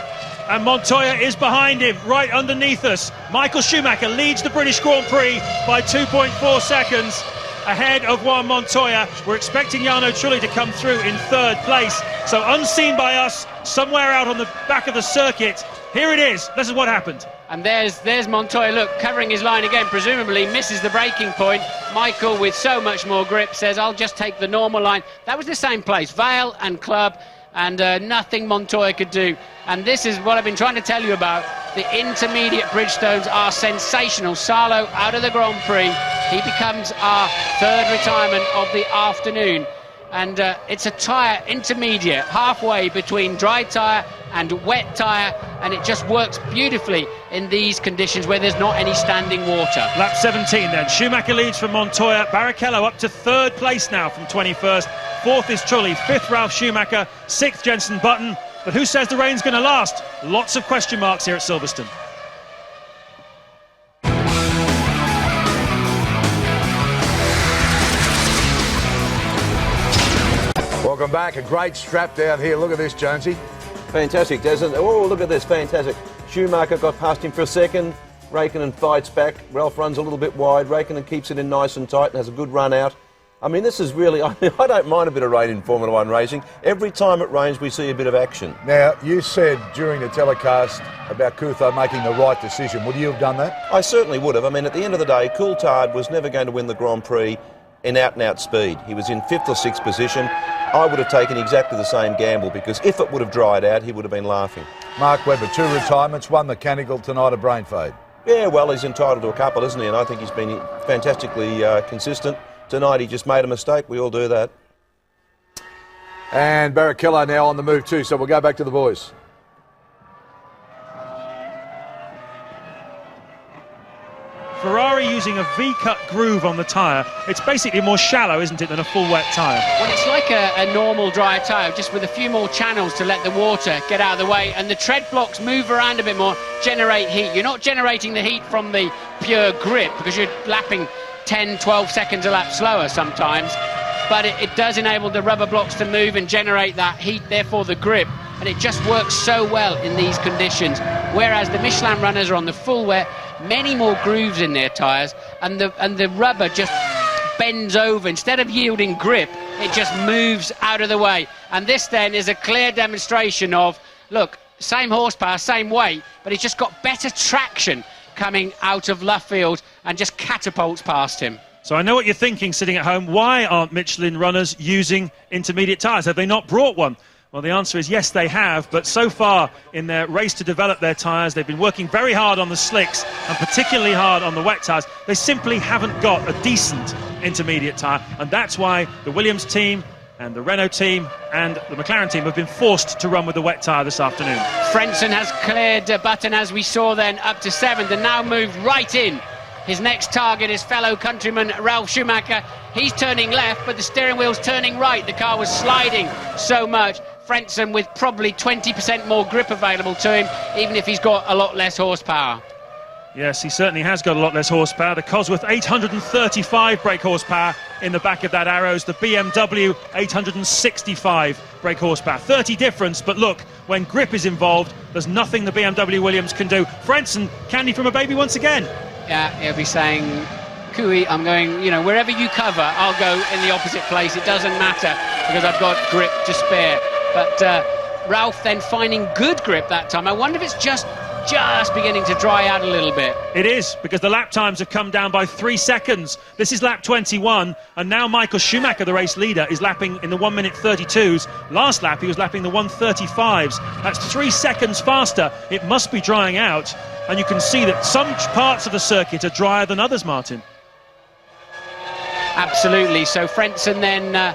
and Montoya is behind him, right underneath us. Michael Schumacher leads the British Grand Prix by 2.4 seconds ahead of Juan Montoya. We're expecting Jarno Trulli to come through in third place. So unseen by us, somewhere out on the back of the circuit, here it is. This is what happened. And there's Montoya, look, covering his line again, presumably misses the braking point. Michael, with so much more grip, says, I'll just take the normal line. That was the same place, Vale and Club, and nothing Montoya could do. And this is what I've been trying to tell you about. The intermediate Bridgestones are sensational. Salo out of the Grand Prix. He becomes our third retirement of the afternoon. And it's a tyre intermediate, halfway between dry tyre and wet tyre. and it just works beautifully in these conditions where there's not any standing water. Lap 17 then. Schumacher leads from Montoya. Barrichello up to 3rd place now from 21st. 4th is Trulli. 5th Ralf Schumacher. 6th Jenson Button. But who says the rain's going to last? Lots of question marks here at Silverstone. Welcome back. A great strap down here. Look at this, Jonesy. Fantastic, doesn't it? Oh, look at this, fantastic. Schumacher got past him for a second. Raikkonen fights back. Ralph runs a little bit wide. Raikkonen keeps it in nice and tight and has a good run out. I mean, this is really... I don't mind a bit of rain in Formula One racing. Every time it rains, we see a bit of action. Now, you said during the telecast about Coulthard making the right decision. Would you have done that? I certainly would have. I mean, at the end of the day, Coulthard was never going to win the Grand Prix in out-and-out speed. He was in 5th or 6th position. I would have taken exactly the same gamble, because if it would have dried out, he would have been laughing. Mark Webber, 2 retirements, 1 mechanical, tonight a brain fade. Yeah, well, he's entitled to a couple, isn't he? And I think he's been fantastically consistent. Tonight he just made a mistake. We all do that. And Barrichello now on the move too, so we'll go back to the boys. Ferrari using a V-cut groove on the tyre. It's basically more shallow, isn't it, than a full wet tyre? Well, it's like a normal dry tyre, just with a few more channels to let the water get out of the way, and the tread blocks move around a bit more, generate heat. You're not generating the heat from the pure grip, because you're lapping 10, 12 seconds a lap slower sometimes, but it does enable the rubber blocks to move and generate that heat, therefore the grip, and it just works so well in these conditions. Whereas the Michelin runners are on the full wet, many more grooves in their tyres, and the rubber just bends over. Instead of yielding grip, it just moves out of the way. And this then is a clear demonstration of, look, same horsepower, same weight, but he's just got better traction coming out of left field and just catapults past him. So I know what you're thinking sitting at home. Why aren't Michelin runners using intermediate tyres? Have they not brought one? Well, the answer is yes, they have, but so far in their race to develop their tyres, they've been working very hard on the slicks and particularly hard on the wet tyres. They simply haven't got a decent intermediate tyre, and that's why the Williams team and the Renault team and the McLaren team have been forced to run with the wet tyre this afternoon. Frentzen has cleared Button, as we saw then, up to 7th, and now moved right in. His next target is fellow countryman Ralf Schumacher. He's turning left, but the steering wheel's turning right. The car was sliding so much. Frentzen with probably 20% more grip available to him, even if he's got a lot less horsepower. Yes, he certainly has got a lot less horsepower. The Cosworth 835 brake horsepower in the back of that Arrows. The BMW 865 brake horsepower. 30 difference, but look, when grip is involved, there's nothing the BMW Williams can do. Frentzen, candy from a baby once again. Yeah, he'll be saying, Cooey, I'm going, you know, wherever you cover, I'll go in the opposite place. It doesn't matter, because I've got grip to spare. But Ralph then finding good grip that time. I wonder if it's just beginning to dry out a little bit. It is, because the lap times have come down by 3 seconds. This is lap 21, and now Michael Schumacher, the race leader, is lapping in the 1:32s. Last lap he was lapping the 1:35s. That's 3 seconds faster. It must be drying out, and you can see that some parts of the circuit are drier than others, Martin. Absolutely. So Frentzen then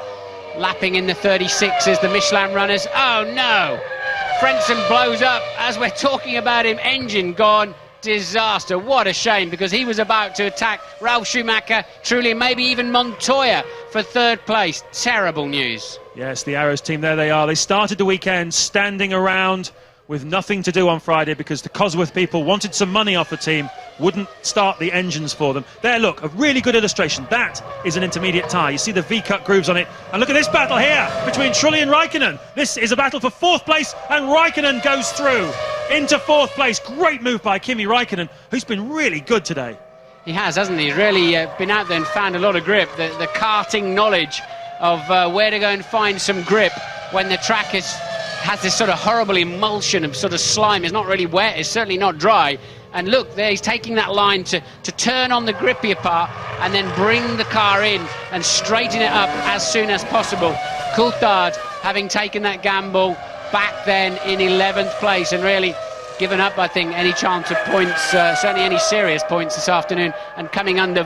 lapping in the 36s, the Michelin runners. Oh no! Frentzen blows up as we're talking about him. Engine gone. Disaster. What a shame, because he was about to attack Ralf Schumacher, Trulli, maybe even Montoya for 3rd place. Terrible news. Yes, the Arrows team, there they are. They started the weekend standing around with nothing to do on Friday because the Cosworth people wanted some money off the team, wouldn't start the engines for them. There, look, a really good illustration. That is an intermediate tyre. You see the V-cut grooves on it. And look at this battle here between Trulli and Raikkonen. This is a battle for 4th place, and Raikkonen goes through into 4th place. Great move by Kimi Raikkonen, who's been really good today. He has, hasn't he? He's really been out there and found a lot of grip. The karting knowledge of where to go and find some grip when the track has this sort of horrible emulsion of sort of slime. It's not really wet, it's certainly not dry. And look, there he's taking that line to turn on the grippier part and then bring the car in and straighten it up as soon as possible. Coulthard, having taken that gamble, back then in 11th place, and really given up, I think, any chance of points, certainly any serious points this afternoon, and coming under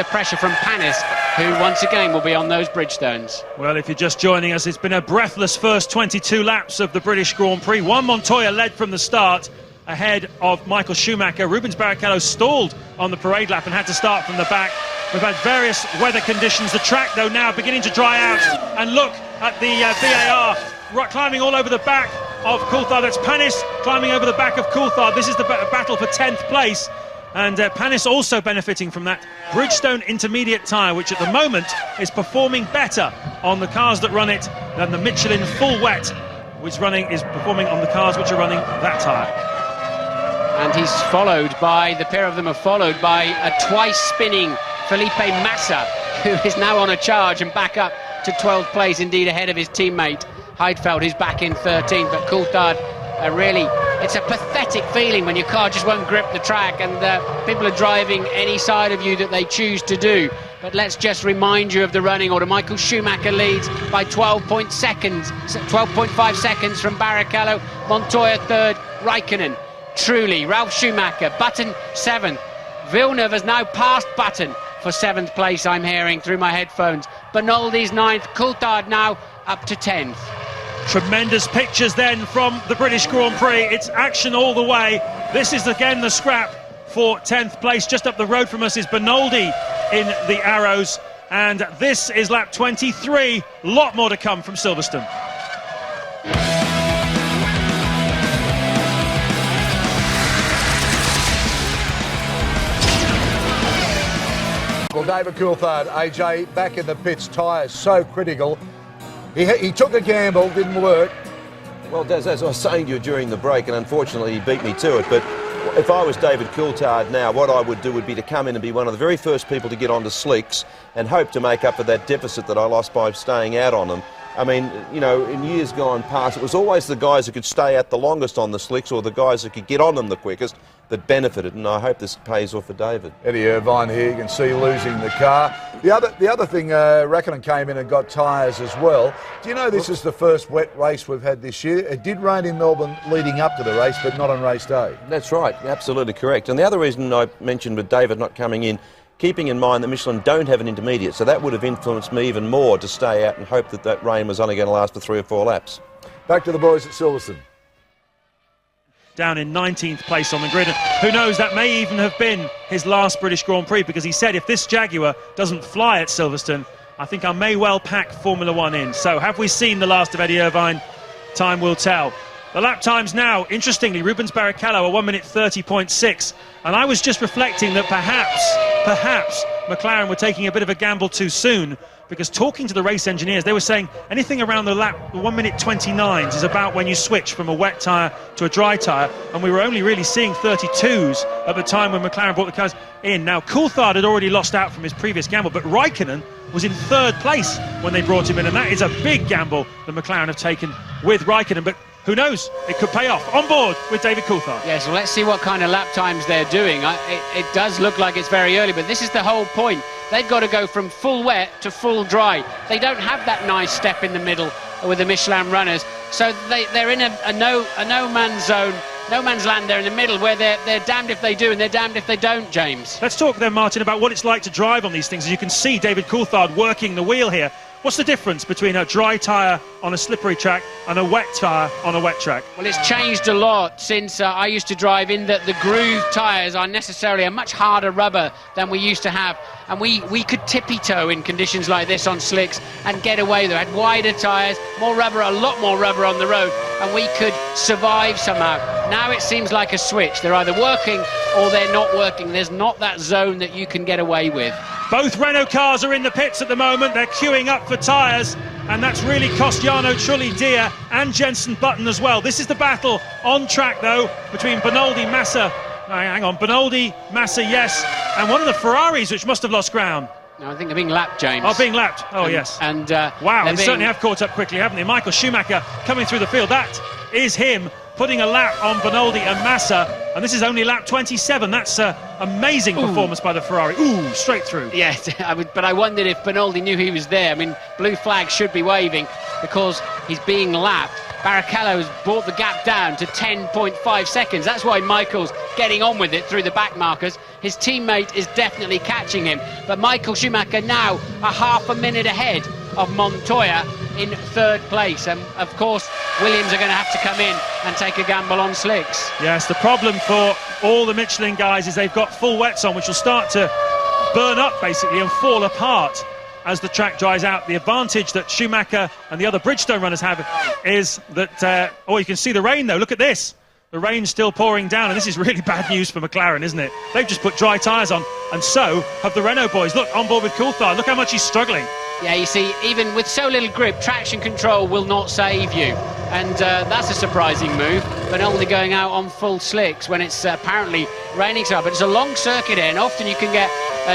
pressure from Panis, who once again will be on those Bridgestones. Well, if you're just joining us, it's been a breathless first 22 laps of the British Grand Prix. Juan Montoya led from the start, ahead of Michael Schumacher. Rubens Barrichello stalled on the parade lap and had to start from the back. We've had various weather conditions. The track, though, now beginning to dry out. And look at the VAR climbing all over the back of Coulthard. That's Panis climbing over the back of Coulthard. This is the battle for 10th place. And Panis also benefiting from that Bridgestone intermediate tyre, which at the moment is performing better on the cars that run it than the Michelin full wet, which is performing on the cars which are running that tyre. And he's followed by, the pair of them are followed by a twice spinning Felipe Massa, who is now on a charge and back up to 12th place, indeed ahead of his teammate Heidfeld, who's back in 13th. But Coulthard, really, it's a pathetic feeling when your car just won't grip the track and people are driving any side of you that they choose to do. But let's just remind you of the running order. Michael Schumacher leads by 12.5 seconds from Barrichello. Montoya third, Raikkonen, Trulli, Ralf Schumacher, Button 7th. Villeneuve has now passed Button for 7th place, I'm hearing through my headphones. Bernoldi's 9th, Coulthard now up to 10th. Tremendous pictures then from the British Grand Prix. It's action all the way. This is again the scrap for 10th place. Just up the road from us is Bernoldi in the arrows. And this is lap 23. Lot more to come from Silverstone. Well, David Coulthard, AJ, back in the pits, tyres so critical. He took a gamble, didn't work. Well, Des, as I was saying to you during the break, and unfortunately he beat me to it, but if I was David Coulthard now, what I would do would be to come in and be one of the very first people to get onto slicks and hope to make up for that deficit that I lost by staying out on them. I mean, you know, in years gone past, it was always the guys who could stay out the longest on the slicks or the guys who could get on them the quickest that benefited, and I hope this pays off for David. Eddie Irvine here, you can see losing the car. The other thing, Raikkonen came in and got tyres as well. Do you know this is the first wet race we've had this year? It did rain in Melbourne leading up to the race, but not on race day. That's right, absolutely correct. And the other reason I mentioned with David not coming in, keeping in mind that Michelin don't have an intermediate, so that would have influenced me even more to stay out and hope that that rain was only going to last for 3 or 4 laps. Back to the boys at Silverstone. Down in 19th place on the grid. Who knows, that may even have been his last British Grand Prix, because he said if this Jaguar doesn't fly at Silverstone, I think I may well pack Formula One in. So have we seen the last of Eddie Irvine? Time will tell. The lap times now, interestingly, Rubens Barrichello, a 1 minute 30.6. And I was just reflecting that perhaps McLaren were taking a bit of a gamble too soon, because talking to the race engineers, they were saying anything around the lap, the 1 minute 29s is about when you switch from a wet tyre to a dry tyre, and we were only really seeing 32s at the time when McLaren brought the cars in. Now, Coulthard had already lost out from his previous gamble, but Raikkonen was in 3rd place when they brought him in, and that is a big gamble that McLaren have taken with Raikkonen, but who knows, it could pay off. On board with David Coulthard. Yes, well, let's see what kind of lap times they're doing. It does look like it's very early, but this is the whole point. They've got to go from full wet to full dry. They don't have that nice step in the middle with the Michelin runners, so they're in a no man's zone, no man's land there in the middle, where they're damned if they do and they're damned if they don't, James. Let's talk then, Martin, about what it's like to drive on these things. As you can see, David Coulthard working the wheel here. What's the difference between a dry tyre on a slippery track and a wet tyre on a wet track? Well, it's changed a lot since I used to drive, in that the groove tyres are necessarily a much harder rubber than we used to have. And we could tippy-toe in conditions like this on slicks and get away. They had wider tyres, more rubber, a lot more rubber on the road, and we could survive somehow. Now it seems like a switch. They're either working or they're not working. There's not that zone that you can get away with. Both Renault cars are in the pits at the moment. They're queuing up for tyres, and that's really cost Jarno Trulli Dia and Jenson Button as well. This is the battle on track, though, between Bernoldi, Massa. Bernoldi, Massa, yes, and one of the Ferraris, which must have lost ground. No, I think they're being lapped, James. Oh, being lapped. Oh, yes. And wow, they certainly have caught up quickly, haven't they? Michael Schumacher coming through the field. That is him putting a lap on Bernoldi and Massa, and this is only lap 27. That's an amazing performance by the Ferrari. Ooh, straight through. Yes, but I wondered if Bernoldi knew he was there. I mean, blue flag should be waving because he's being lapped. Barrichello has brought the gap down to 10.5 seconds. That's why Michael's getting on with it through the back markers. His teammate is definitely catching him. But Michael Schumacher now a half a minute ahead of Montoya in third place. And of course, Williams are going to have to come in and take a gamble on slicks. Yes, the problem for all the Michelin guys is they've got full wets on, which will start to burn up basically and fall apart as the track dries out. The advantage that Schumacher and the other Bridgestone runners have is that, you can see the rain though, look at this. The rain's still pouring down, and this is really bad news for McLaren, isn't it? They've just put dry tyres on, and so have the Renault boys. Look, on board with Coulthard, look how much he's struggling. Yeah, you see, even with so little grip, traction control will not save you. And that's a surprising move, but only going out on full slicks when it's apparently raining so hard. But it's a long circuit here, and often you can get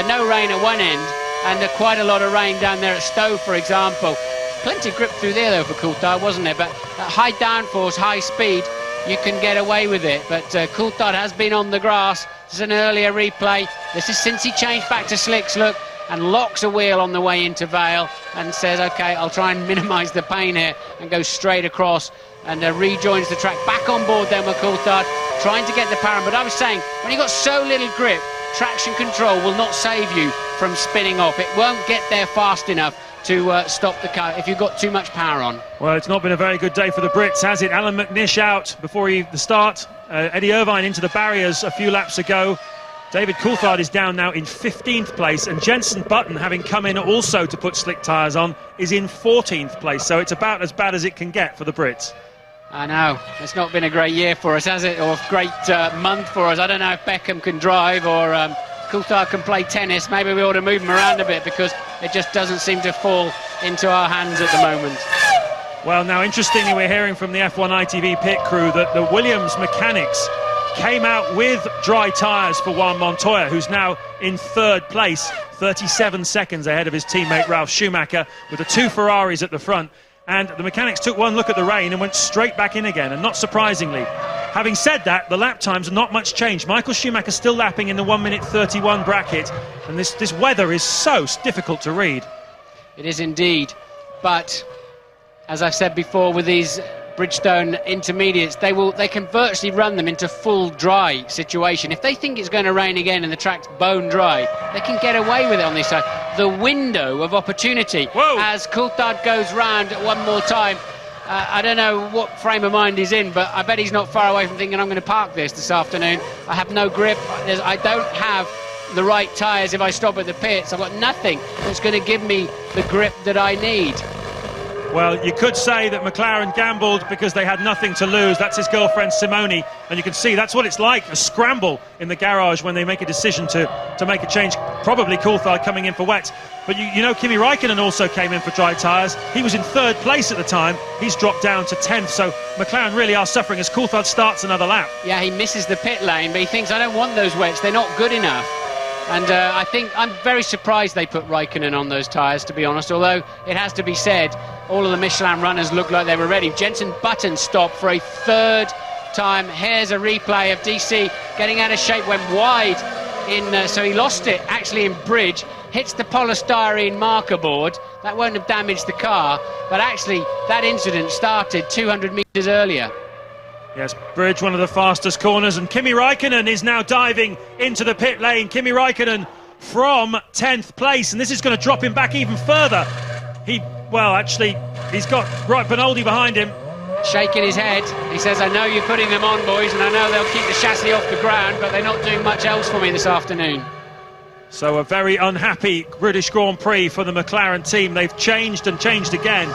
no rain at one end, and quite a lot of rain down there at Stowe, for example. Plenty of grip through there, though, for Coulthard, wasn't there? But at high downforce, high speed, you can get away with it. But Coulthard has been on the grass. This is an earlier replay. This is since he changed back to slicks, look, and locks a wheel on the way into Vale and says, OK, I'll try and minimise the pain here, and go straight across and rejoins the track. Back on board then with Coulthard, trying to get the power. But I was saying, when you've got so little grip, traction control will not save you from spinning off. It won't get there fast enough to stop the car if you've got too much power on. Well, it's not been a very good day for the Brits, has it? Alan McNish out before the start. Eddie Irvine into the barriers a few laps ago. David Coulthard is down now in 15th place, and Jenson Button, having come in also to put slick tyres on, is in 14th place. So it's about as bad as it can get for the Brits. I know, it's not been a great year for us, has it? Or a great month for us. I don't know if Beckham can drive or Coulthard can play tennis. Maybe we ought to move him around a bit, because it just doesn't seem to fall into our hands at the moment. Well, now, interestingly, we're hearing from the F1 ITV pit crew that the Williams mechanics came out with dry tyres for Juan Montoya, who's now in third place, 37 seconds ahead of his teammate Ralf Schumacher, with the two Ferraris at the front. And the mechanics took one look at the rain and went straight back in again, and not surprisingly. Having said that, the lap times are not much changed. Michael Schumacher still lapping in the 1:31 bracket, and this weather is so difficult to read. It is indeed, but as I've said before, with these Bridgestone intermediates, they can virtually run them into full dry situation. If they think it's going to rain again and the track's bone dry, they can get away with it on this side. The window of opportunity. Whoa. As Coulthard goes round one more time. I don't know what frame of mind he's in, but I bet he's not far away from thinking, I'm going to park this afternoon. I have no grip. I don't have the right tyres if I stop at the pits. I've got nothing that's going to give me the grip that I need. Well, you could say that McLaren gambled because they had nothing to lose. That's his girlfriend Simone, and you can see that's what it's like, a scramble in the garage when they make a decision to make a change. Probably Coulthard coming in for wet. But you know, Kimi Raikkonen also came in for dry tyres. He was in third place at the time. He's dropped down to 10th, so McLaren really are suffering as Coulthard starts another lap. Yeah, he misses the pit lane, but he thinks, I don't want those wets, they're not good enough. And I think I'm very surprised they put Raikkonen on those tyres, to be honest, although it has to be said, all of the Michelin runners looked like they were ready. Jenson Button stopped for a third time. Here's a replay of DC getting out of shape, went wide, so he lost it actually in bridge, hits the polystyrene marker board. That won't have damaged the car, but actually that incident started 200 metres earlier. Yes, bridge, one of the fastest corners, and Kimi Raikkonen is now diving into the pit lane. Kimi Raikkonen from 10th place, and this is going to drop him back even further. He's got Benoldi behind him. Shaking his head. He says, I know you're putting them on, boys, and I know they'll keep the chassis off the ground, but they're not doing much else for me this afternoon. So a very unhappy British Grand Prix for the McLaren team. They've changed and changed again,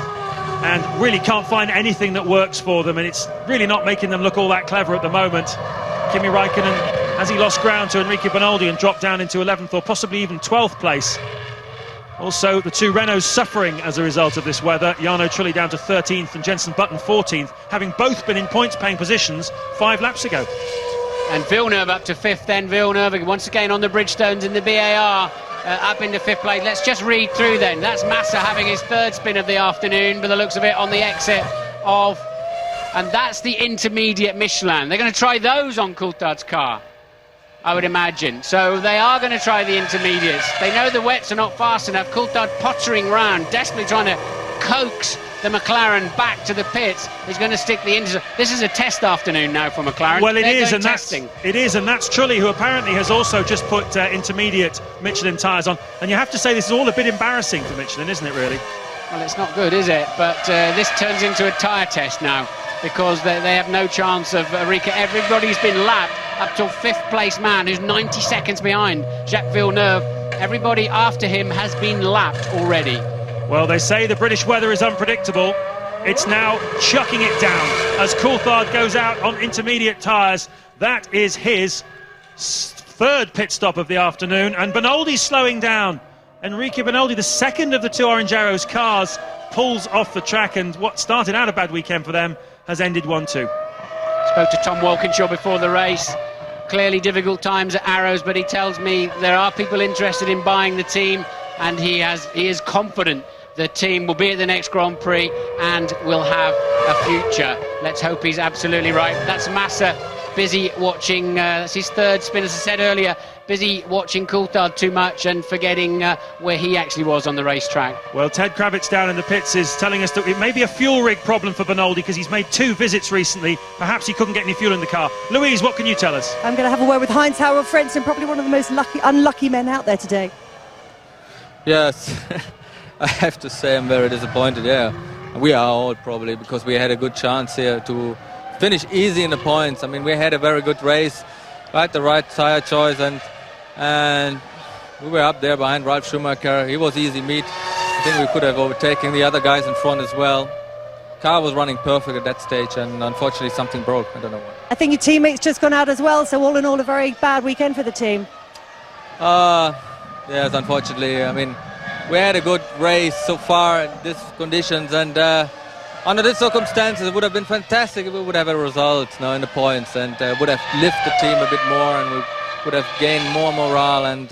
and really can't find anything that works for them, and it's really not making them look all that clever at the moment. Kimi Raikkonen, has he lost ground to Enrique Benoldi and dropped down into 11th or possibly even 12th place? Also, the two Renaults suffering as a result of this weather. Jarno Trulli down to 13th and Jenson Button 14th, having both been in points-paying positions 5 laps ago. And Villeneuve up to 5th then. Villeneuve once again on the Bridgestones in the BAR. Up into 5th place. Let's just read through then. That's Massa having his third spin of the afternoon, by the looks of it, on the exit of... And that's the intermediate Michelin. They're going to try those on Coulthard's car, I would imagine. So they are going to try the intermediates. They know the wets are not fast enough. Coulthard pottering round, desperately trying to coax the McLaren back to the pits. He's going to stick the engine. This is a test afternoon now for McLaren. Well, it is, and that's Trulli, who apparently has also just put intermediate Michelin tyres on. And you have to say this is all a bit embarrassing for Michelin, isn't it, really? Well, it's not good, is it? But this turns into a tyre test now, because they have no chance of Rica. Everybody's been lapped up till 5th place man, who's 90 seconds behind Jacques Villeneuve. Everybody after him has been lapped already. Well, they say the British weather is unpredictable. It's now chucking it down as Coulthard goes out on intermediate tyres. That is his 3rd pit stop of the afternoon, and Benoldi's slowing down. Enrique Benoldi, the second of the two Orange Arrows cars, pulls off the track, and what started out a bad weekend for them has ended 1-2. Spoke to Tom Walkinshaw before the race. Clearly difficult times at Arrows, but he tells me there are people interested in buying the team, and he is confident the team will be at the next Grand Prix and will have a future. Let's hope he's absolutely right. That's Massa busy watching, that's his 3rd spin, as I said earlier, busy watching Coulthard too much and forgetting where he actually was on the racetrack. Well, Ted Kravitz down in the pits is telling us that it may be a fuel rig problem for Benoldi, because he's made 2 visits recently. Perhaps he couldn't get any fuel in the car. Louise, what can you tell us? I'm going to have a word with Heinz-Harald Frentzen, probably one of the most unlucky men out there today. Yes, I have to say I'm very disappointed, yeah. We are all probably, because we had a good chance here to finish easy in the points. I mean, we had a very good race, right, the right tyre choice, and we were up there behind Ralf Schumacher. He was easy meet. I think we could have overtaken the other guys in front as well. Car was running perfect at that stage, and unfortunately something broke. I don't know what. I think your teammate's just gone out as well, so all in all a very bad weekend for the team. Yes, unfortunately. I mean, we had a good race so far in these conditions, and under these circumstances it would have been fantastic if we would have a result now in the points, and would have lifted the team a bit more, and we would have gained more morale, and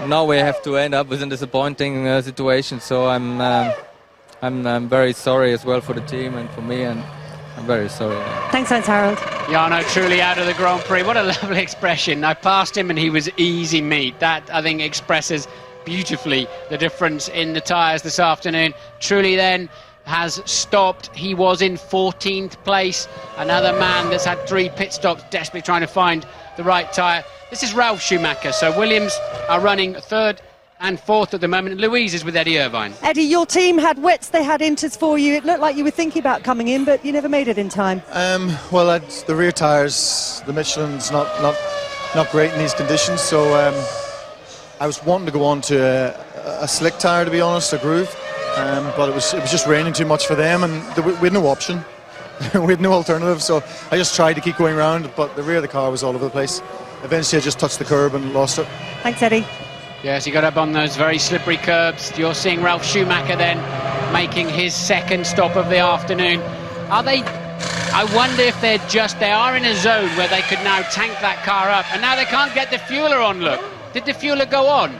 now we have to end up with a disappointing situation. So I'm very sorry as well for the team and for me, and I'm very sorry. Thanks, Heinz-Harald. Jarno truly out of the Grand Prix. What a lovely expression. I passed him and he was easy meat. That, I think, expresses beautifully the difference in the tyres this afternoon. Truly then has stopped. He was in 14th place. Another man that's had 3 pit stops, desperately trying to find the right tyre. This is Ralf Schumacher. So Williams are running 3rd and 4th at the moment. Louise is with Eddie Irvine. Eddie, your team had wets, they had inters for you. It looked like you were thinking about coming in, but you never made it in time. Well, the rear tyres, the Michelin's not great in these conditions, so I was wanting to go on to a slick tyre, to be honest, a groove, but it was just raining too much for them, and we had no option. We had no alternative, so I just tried to keep going around, but the rear of the car was all over the place. Eventually I just touched the curb and lost it. Thanks, Eddie. Yes, he got up on those very slippery curbs. You're seeing Ralf Schumacher then making his 2nd stop of the afternoon. Are they, I wonder if they are in a zone where they could now tank that car up, and now they can't get the fueler on, look. Did the fueler go on?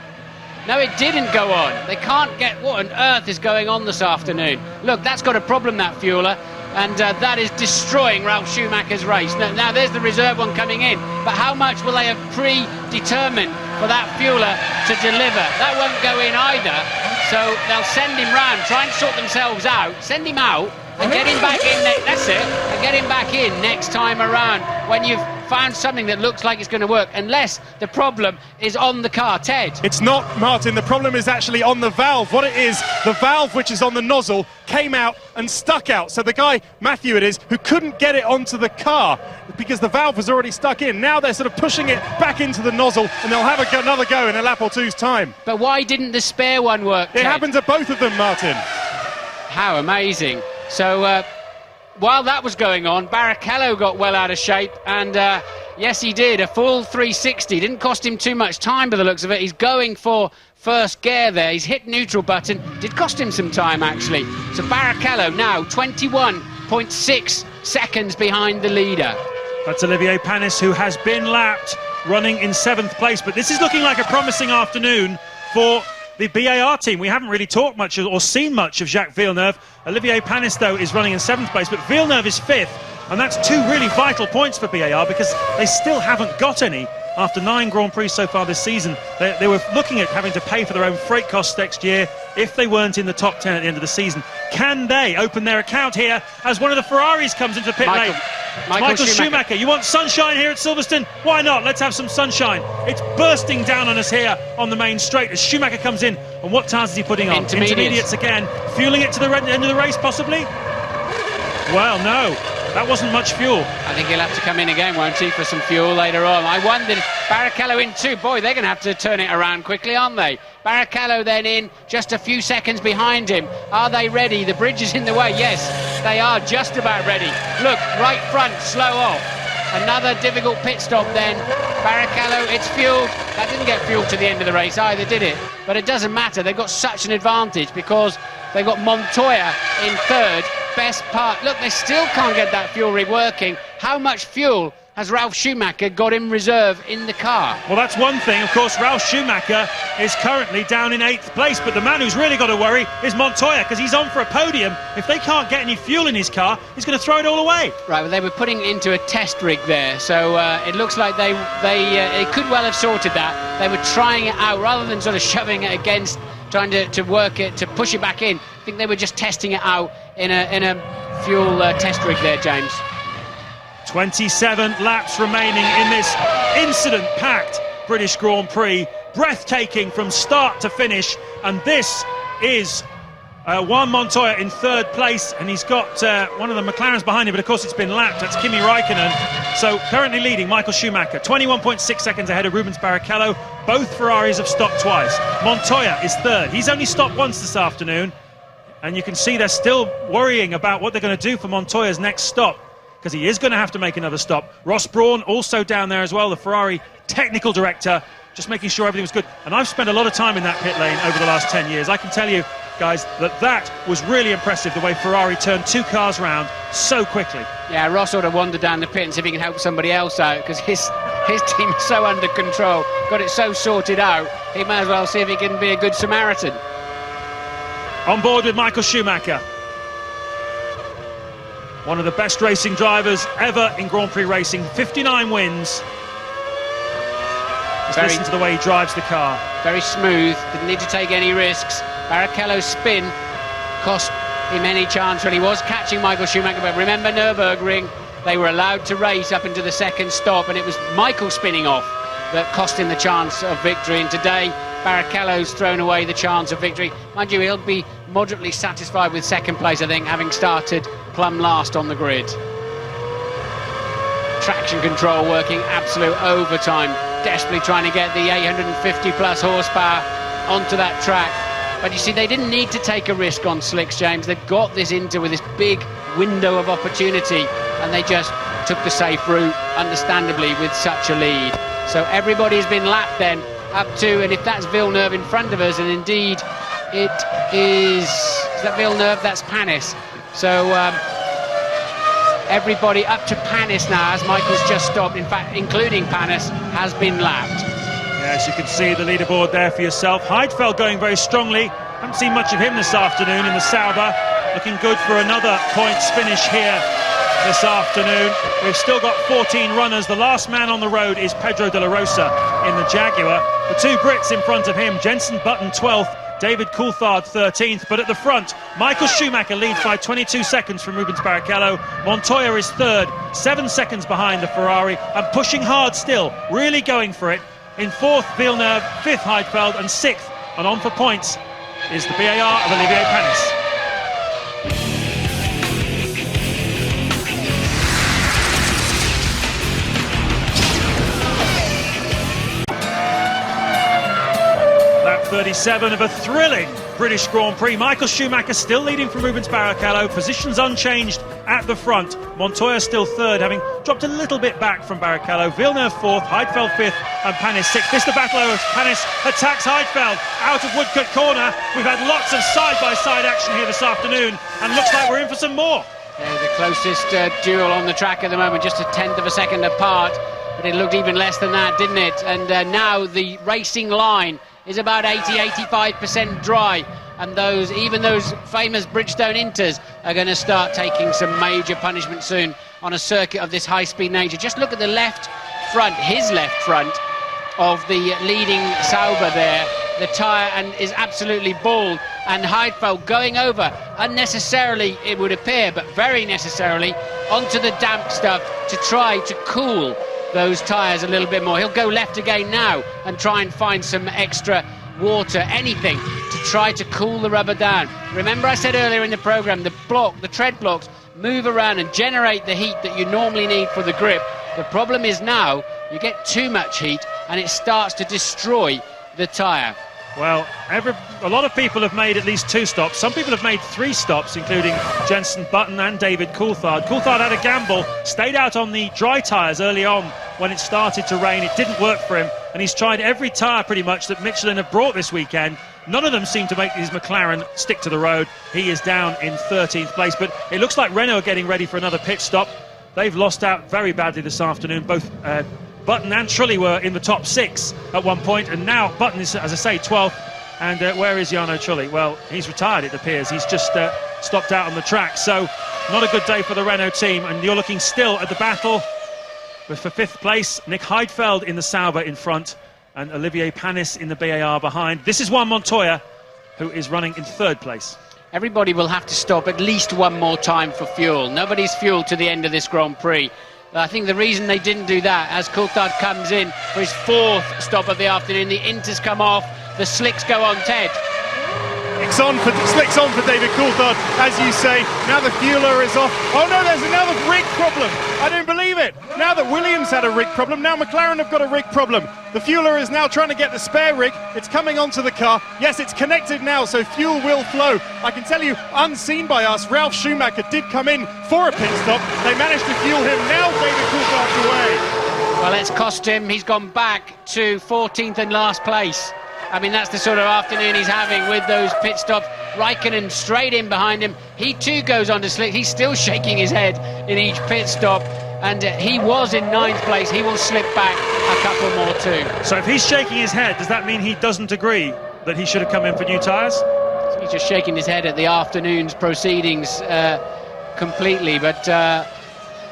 No, it didn't go on. They can't get, what on earth is going on this afternoon? Look, that's got a problem, that fueler, and that is destroying Ralf Schumacher's race. Now there's the reserve one coming in, but how much will they have predetermined for that fueler to deliver? That won't go in either, so they'll send him round, try and sort themselves out, send him out and get him back in, that's it, and get him back in next time around when you've found something that looks like it's going to work, unless the problem is on the car. Ted? It's not, Martin. The problem is actually on the valve. What it is, the valve which is on the nozzle came out and stuck out. So the guy, Matthew it is, who couldn't get it onto the car because the valve was already stuck in. Now they're sort of pushing it back into the nozzle, and they'll have another go in a lap or two's time. But why didn't the spare one work, Ted? It happened to both of them, Martin. How amazing. So while that was going on, Barrichello got well out of shape, and yes, he did, a full 360. Didn't cost him too much time by the looks of it. He's going for first gear there. He's hit neutral button. Did cost him some time, actually. So Barrichello now 21.6 seconds behind the leader. That's Olivier Panis, who has been lapped, running in 7th place. But this is looking like a promising afternoon for the BAR team. We haven't really talked much or seen much of Jacques Villeneuve. Olivier Panis, though, is running in 7th place, but Villeneuve is 5th, and that's 2 really vital points for BAR because they still haven't got any after 9 Grand Prix so far this season, they were looking at having to pay for their own freight costs next year if they weren't in the top 10 at the end of the season. Can they open their account here as one of the Ferraris comes into the pit lane? Michael Schumacher. You want sunshine here at Silverstone? Why not? Let's have some sunshine. It's bursting down on us here on the main straight as Schumacher comes in. And what tires is he putting on? Intermediates again. Fueling it to the end of the race, possibly? Well, no. That wasn't much fuel. I think he'll have to come in again, won't he, for some fuel later on. I wondered, Barrichello in too. Boy, they're going to have to turn it around quickly, aren't they? Barrichello then in, just a few seconds behind him. Are they ready? The bridge is in the way. Yes, they are just about ready. Look, right front, slow off. Another difficult pit stop then. Barrichello, it's fueled. That didn't get fueled to the end of the race either, did it? But it doesn't matter. They've got such an advantage because they've got Montoya in third. Best part. Look, they still can't get that fuel rig working. How much fuel has Ralf Schumacher got in reserve in the car? Well, that's one thing. Of course, Ralf Schumacher is currently down in 8th place, but the man who's really got to worry is Montoya, because he's on for a podium. If they can't get any fuel in his car, he's going to throw it all away. Right, well, they were putting it into a test rig there, so it looks like they could well have sorted that. They were trying it out rather than sort of shoving it against, trying to work it, to push it back in. I think they were just testing it out in a fuel test rig there, James. 27 laps remaining in this incident-packed British Grand Prix. Breathtaking from start to finish. And this is Juan Montoya in third place. And he's got one of the McLarens behind him, but of course it's been lapped. That's Kimi Raikkonen. So currently leading Michael Schumacher. 21.6 seconds ahead of Rubens Barrichello. Both Ferraris have stopped twice. Montoya is third. He's only stopped once this afternoon. And you can see they're still worrying about what they're going to do for Montoya's next stop, because he is going to have to make another stop. Ross Brawn also down there as well, the Ferrari technical director, just making sure everything was good. And I've spent a lot of time in that pit lane over the last 10 years. I can tell you, guys, that was really impressive, the way Ferrari turned 2 cars round so quickly. Yeah, Ross ought to wander down the pit and see if he can help somebody else out, because his team is so under control, got it so sorted out, he may as well see if he can be a good Samaritan. On board with Michael Schumacher. One of the best racing drivers ever in Grand Prix racing. 59 wins. Just listen to the way he drives the car. Very smooth, didn't need to take any risks. Barrichello's spin cost him any chance when he was catching Michael Schumacher. But remember Nürburgring, they were allowed to race up into the second stop, and it was Michael spinning off that cost him the chance of victory. And today, Barrichello's thrown away the chance of victory. Mind you, he'll be moderately satisfied with second place, I think, having started plumb last on the grid. Traction control working absolute overtime, desperately trying to get the 850 plus horsepower onto that track. But you see, they didn't need to take a risk on slicks, James. They've got this into with this big window of opportunity, and they just took the safe route, understandably, with such a lead. So everybody's been lapped then up to, and if that's Villeneuve in front of us, and indeed it is that Villeneuve, that's Panis. So everybody up to Panis now, as Michael's just stopped, in fact including Panis, has been lapped. Yes, you can see the leaderboard there for yourself. Heidfeld going very strongly. Haven't seen much of him this afternoon in the Sauber. Looking good for another points finish here this afternoon. We've still got 14 runners. The last man on the road is Pedro de la Rosa in the Jaguar. The 2 Brits in front of him, Jenson Button 12th, David Coulthard 13th. But at the front, Michael Schumacher leads by 22 seconds from Rubens Barrichello. Montoya is third, 7 seconds behind the Ferrari, and pushing hard still, really going for it. In 4th, Villeneuve, 5th, Heidfeld, and 6th, and on for points, is the BAR of Olivier Panis. Lap 37 of a thrilling British Grand Prix. Michael Schumacher still leading from Rubens Barrichello. Positions unchanged at the front. Montoya still third, having dropped a little bit back from Barrichello. Villeneuve 4th, Heidfeld 5th, and Panis 6th. This is the battle as Panis attacks Heidfeld out of Woodcut corner. We've had lots of side-by-side action here this afternoon, and looks like we're in for some more. Yeah, the closest duel on the track at the moment, just a 1/10 of a second apart, but it looked even less than that, didn't it? And now the racing line is about 80-85% dry, and even those famous Bridgestone Inters are going to start taking some major punishment soon on a circuit of this high-speed nature. Just look at the left front, his left front, of the leading Sauber there, the tyre, and is absolutely bald. And Heidfeld going over unnecessarily, it would appear, but very necessarily, onto the damp stuff to try to cool those tyres a little bit more. He'll go left again now and try and find some extra water, anything, to try to cool the rubber down. Remember I said earlier in the programme, the tread blocks move around and generate the heat that you normally need for the grip. The problem is now you get too much heat and it starts to destroy the tyre. Well, a lot of people have made at least 2 stops. Some people have made 3 stops, including Jenson Button and David Coulthard. Coulthard had a gamble, stayed out on the dry tyres early on when it started to rain. It didn't work for him, and he's tried every tyre pretty much that Michelin have brought this weekend. None of them seem to make his McLaren stick to the road. He is down in 13th place, but it looks like Renault are getting ready for another pit stop. They've lost out very badly this afternoon. Both Button and Trulli were in the top 6 at one point, and now Button is, as I say, 12th. And where is Jarno Trulli? Well, he's retired, it appears. He's just stopped out on the track. So not a good day for the Renault team, and you're looking still at the battle for 5th place. Nick Heidfeld in the Sauber in front, and Olivier Panis in the BAR behind. This is Juan Montoya, who is running in 3rd place. Everybody will have to stop at least one more time for fuel. Nobody's fueled to the end of this Grand Prix. I think the reason they didn't do that, as Coulthard comes in for his 4th stop of the afternoon, the inters come off, the slicks go on, Ted. Slicks on for David Coulthard, as you say. Now the fueler is off. Oh no, there's another rig problem. I don't believe it. Now that Williams had a rig problem, now McLaren have got a rig problem. The fueler is now trying to get the spare rig. It's coming onto the car. Yes, it's connected now, so fuel will flow. I can tell you, unseen by us, Ralf Schumacher did come in for a pit stop. They managed to fuel him. Now David Coulthard's away. Well, it's cost him. He's gone back to 14th and last place. I mean, that's the sort of afternoon he's having with those pit stops. Raikkonen straight in behind him. He too goes on to slick. He's still shaking his head in each pit stop. And he was in 9th place. He will slip back a couple more too. So if he's shaking his head, does that mean he doesn't agree that he should have come in for new tyres? He's just shaking his head at the afternoon's proceedings completely. But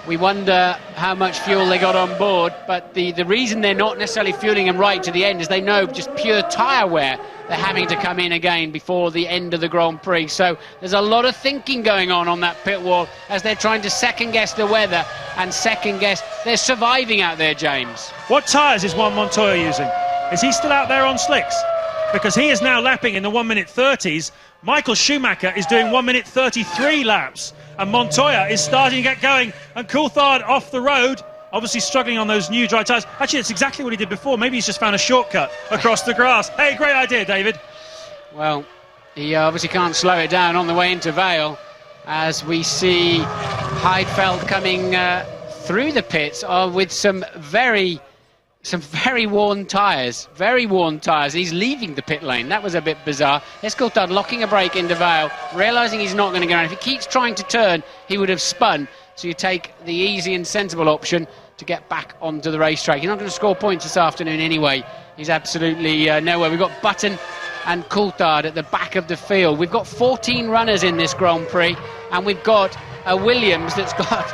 we wonder how much fuel they got on board, but the reason they're not necessarily fueling them right to the end is they know just pure tyre wear they're having to come in again before the end of the Grand Prix. So there's a lot of thinking going on that pit wall as they're trying to second-guess the weather and second-guess. They're surviving out there, James. What tyres is Juan Montoya using? Is he still out there on slicks? Because he is now lapping in the 1:30 30s. Michael Schumacher is doing 1:33 33 laps. And Montoya is starting to get going, and Coulthard off the road, obviously struggling on those new dry tyres. Actually, it's exactly what he did before. Maybe he's just found a shortcut across the grass. Hey, great idea, David. Well, he obviously can't slow it down on the way into Vale, as we see Heidfeld coming through the pits with some very worn tyres, He's leaving the pit lane. That was a bit bizarre. There's Coulthard locking a brake into Vale, realising he's not going to go around. If he keeps trying to turn, he would have spun. So you take the easy and sensible option to get back onto the racetrack. He's not going to score points this afternoon anyway. He's absolutely nowhere. We've got Button and Coulthard at the back of the field. We've got 14 runners in this Grand Prix, and we've got a Williams that's got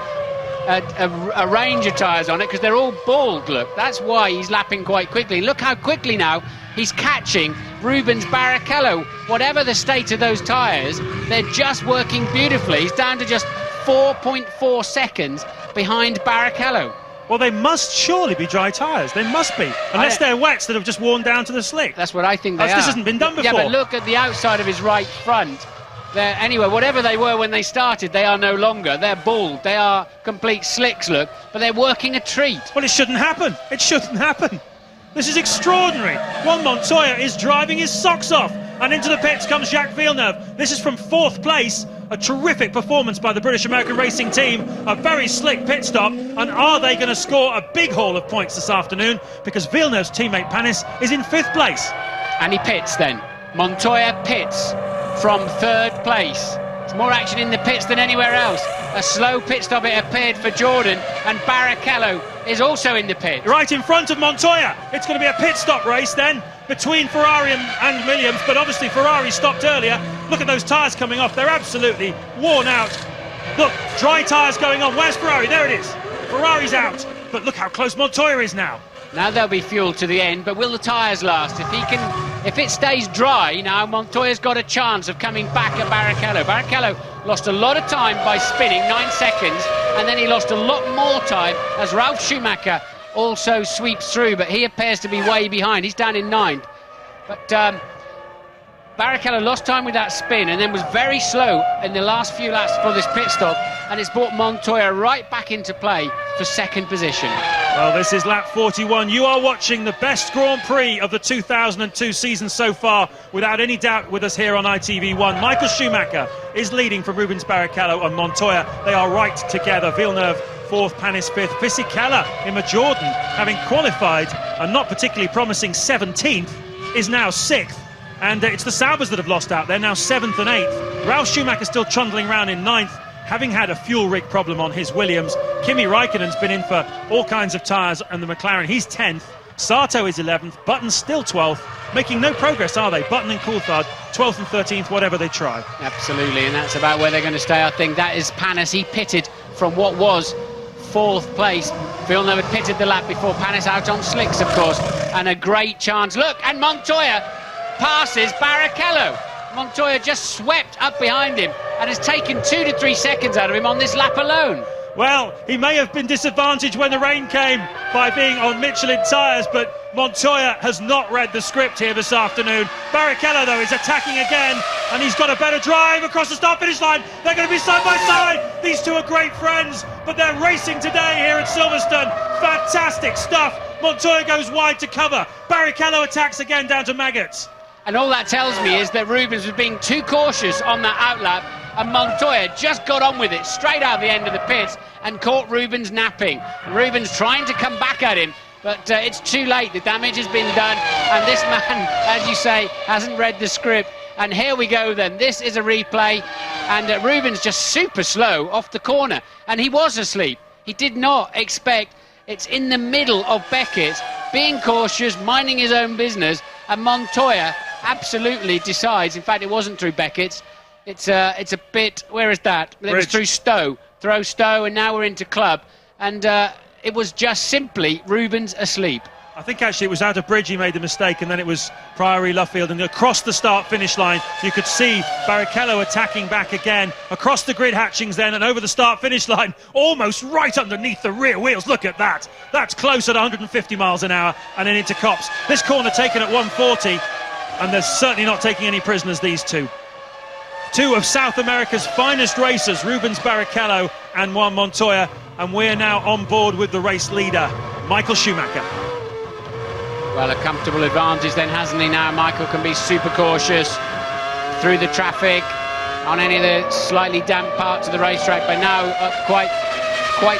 a range of tyres on it because they're all bald, look. That's why he's lapping quite quickly. Look how quickly now he's catching Rubens Barrichello. Whatever the state of those tyres, they're just working beautifully. He's down to just 4.4 seconds behind Barrichello. Well, they must surely be dry tyres. They must be. Unless they're wets that have just worn down to the slick. That's what I think they are. This hasn't been done before. Yeah, but look at the outside of his right front. Anyway, whatever they were when they started, they are no longer. They're bald. They are complete slicks, look. But they're working a treat. Well, it shouldn't happen. It shouldn't happen. This is extraordinary. Juan Montoya is driving his socks off. And into the pits comes Jacques Villeneuve. This is from 4th place. A terrific performance by the British American Racing Team. A very slick pit stop. And are they going to score a big haul of points this afternoon? Because Villeneuve's teammate Panis is in 5th place. And he pits then. Montoya pits from 3rd place. There's more action in the pits than anywhere else. A slow pit stop, it appeared, for Jordan, and Barrichello is also in the pit. Right in front of Montoya. It's going to be a pit stop race then between Ferrari and Williams, but obviously Ferrari stopped earlier. Look at those tyres coming off. They're absolutely worn out. Look, dry tyres going on. Where's Ferrari? There it is. Ferrari's out. but look how close Montoya is now. Now there'll be fuel to the end, but will the tyres last? If it stays dry, now Montoya's got a chance of coming back at Barrichello. Barrichello lost a lot of time by spinning, 9 seconds, and then he lost a lot more time as Ralf Schumacher also sweeps through, but he appears to be way behind. He's down in 9th. But Barrichello lost time with that spin and then was very slow in the last few laps for this pit stop, and it's brought Montoya right back into play for 2nd position. Well, this is lap 41. You are watching the best Grand Prix of the 2002 season so far, without any doubt, with us here on ITV1. Michael Schumacher is leading from Rubens Barrichello and Montoya. They are right together. Villeneuve 4th, Panis 5th. Fisichella in Jordan, having qualified and not particularly promising 17th, is now 6th. And it's the Saubers that have lost out. They're now 7th and 8th. Ralf Schumacher still trundling around in 9th, having had a fuel rig problem on his Williams. Kimi Raikkonen's been in for all kinds of tyres, and the McLaren, he's 10th. Sato is 11th. Button's still 12th. Making no progress, are they? Button and Coulthard, 12th and 13th, whatever they try. Absolutely, and that's about where they're going to stay, I think. That is Panis. He pitted from what was 4th place. Villeneuve had pitted the lap before. Panis out on slicks, of course, and a great chance. Look, and Montoya passes Barrichello. Montoya just swept up behind him and has taken 2 to 3 seconds out of him on this lap alone. Well, he may have been disadvantaged when the rain came by being on Michelin tyres, but Montoya has not read the script here this afternoon. Barrichello, though, is attacking again, and he's got a better drive across the start-finish line. They're going to be side by side. These two are great friends, but they're racing today here at Silverstone. Fantastic stuff. Montoya goes wide to cover. Barrichello attacks again down to Maggots. And all that tells me is that Rubens was being too cautious on that outlap, and Montoya just got on with it straight out the end of the pits and caught Rubens napping. And Rubens trying to come back at him, but it's too late. The damage has been done, and this man, as you say, hasn't read the script. And here we go then. This is a replay, and Rubens just super slow off the corner, and he was asleep. He did not expect. It's in the middle of Beckett, being cautious, minding his own business, and Montoya absolutely decides. In fact, it wasn't through Beckett's. It's a bit. Where is that? It was through Stowe. Throw Stowe, and now we're into Club. And it was just simply Rubens asleep. I think actually it was out of Bridge he made the mistake, and then it was Priory, Luffield, and across the start-finish line you could see Barrichello attacking back again, across the grid hatchings then, and over the start-finish line, almost right underneath the rear wheels. Look at that. That's close at 150 miles an hour, and then into Copse. This corner taken at 140, and they're certainly not taking any prisoners, these two. Two of South America's finest racers, Rubens Barrichello and Juan Montoya, and we're now on board with the race leader, Michael Schumacher. Well, a comfortable advantage then, hasn't he? Now Michael can be super cautious through the traffic on any of the slightly damp parts of the racetrack, but now quite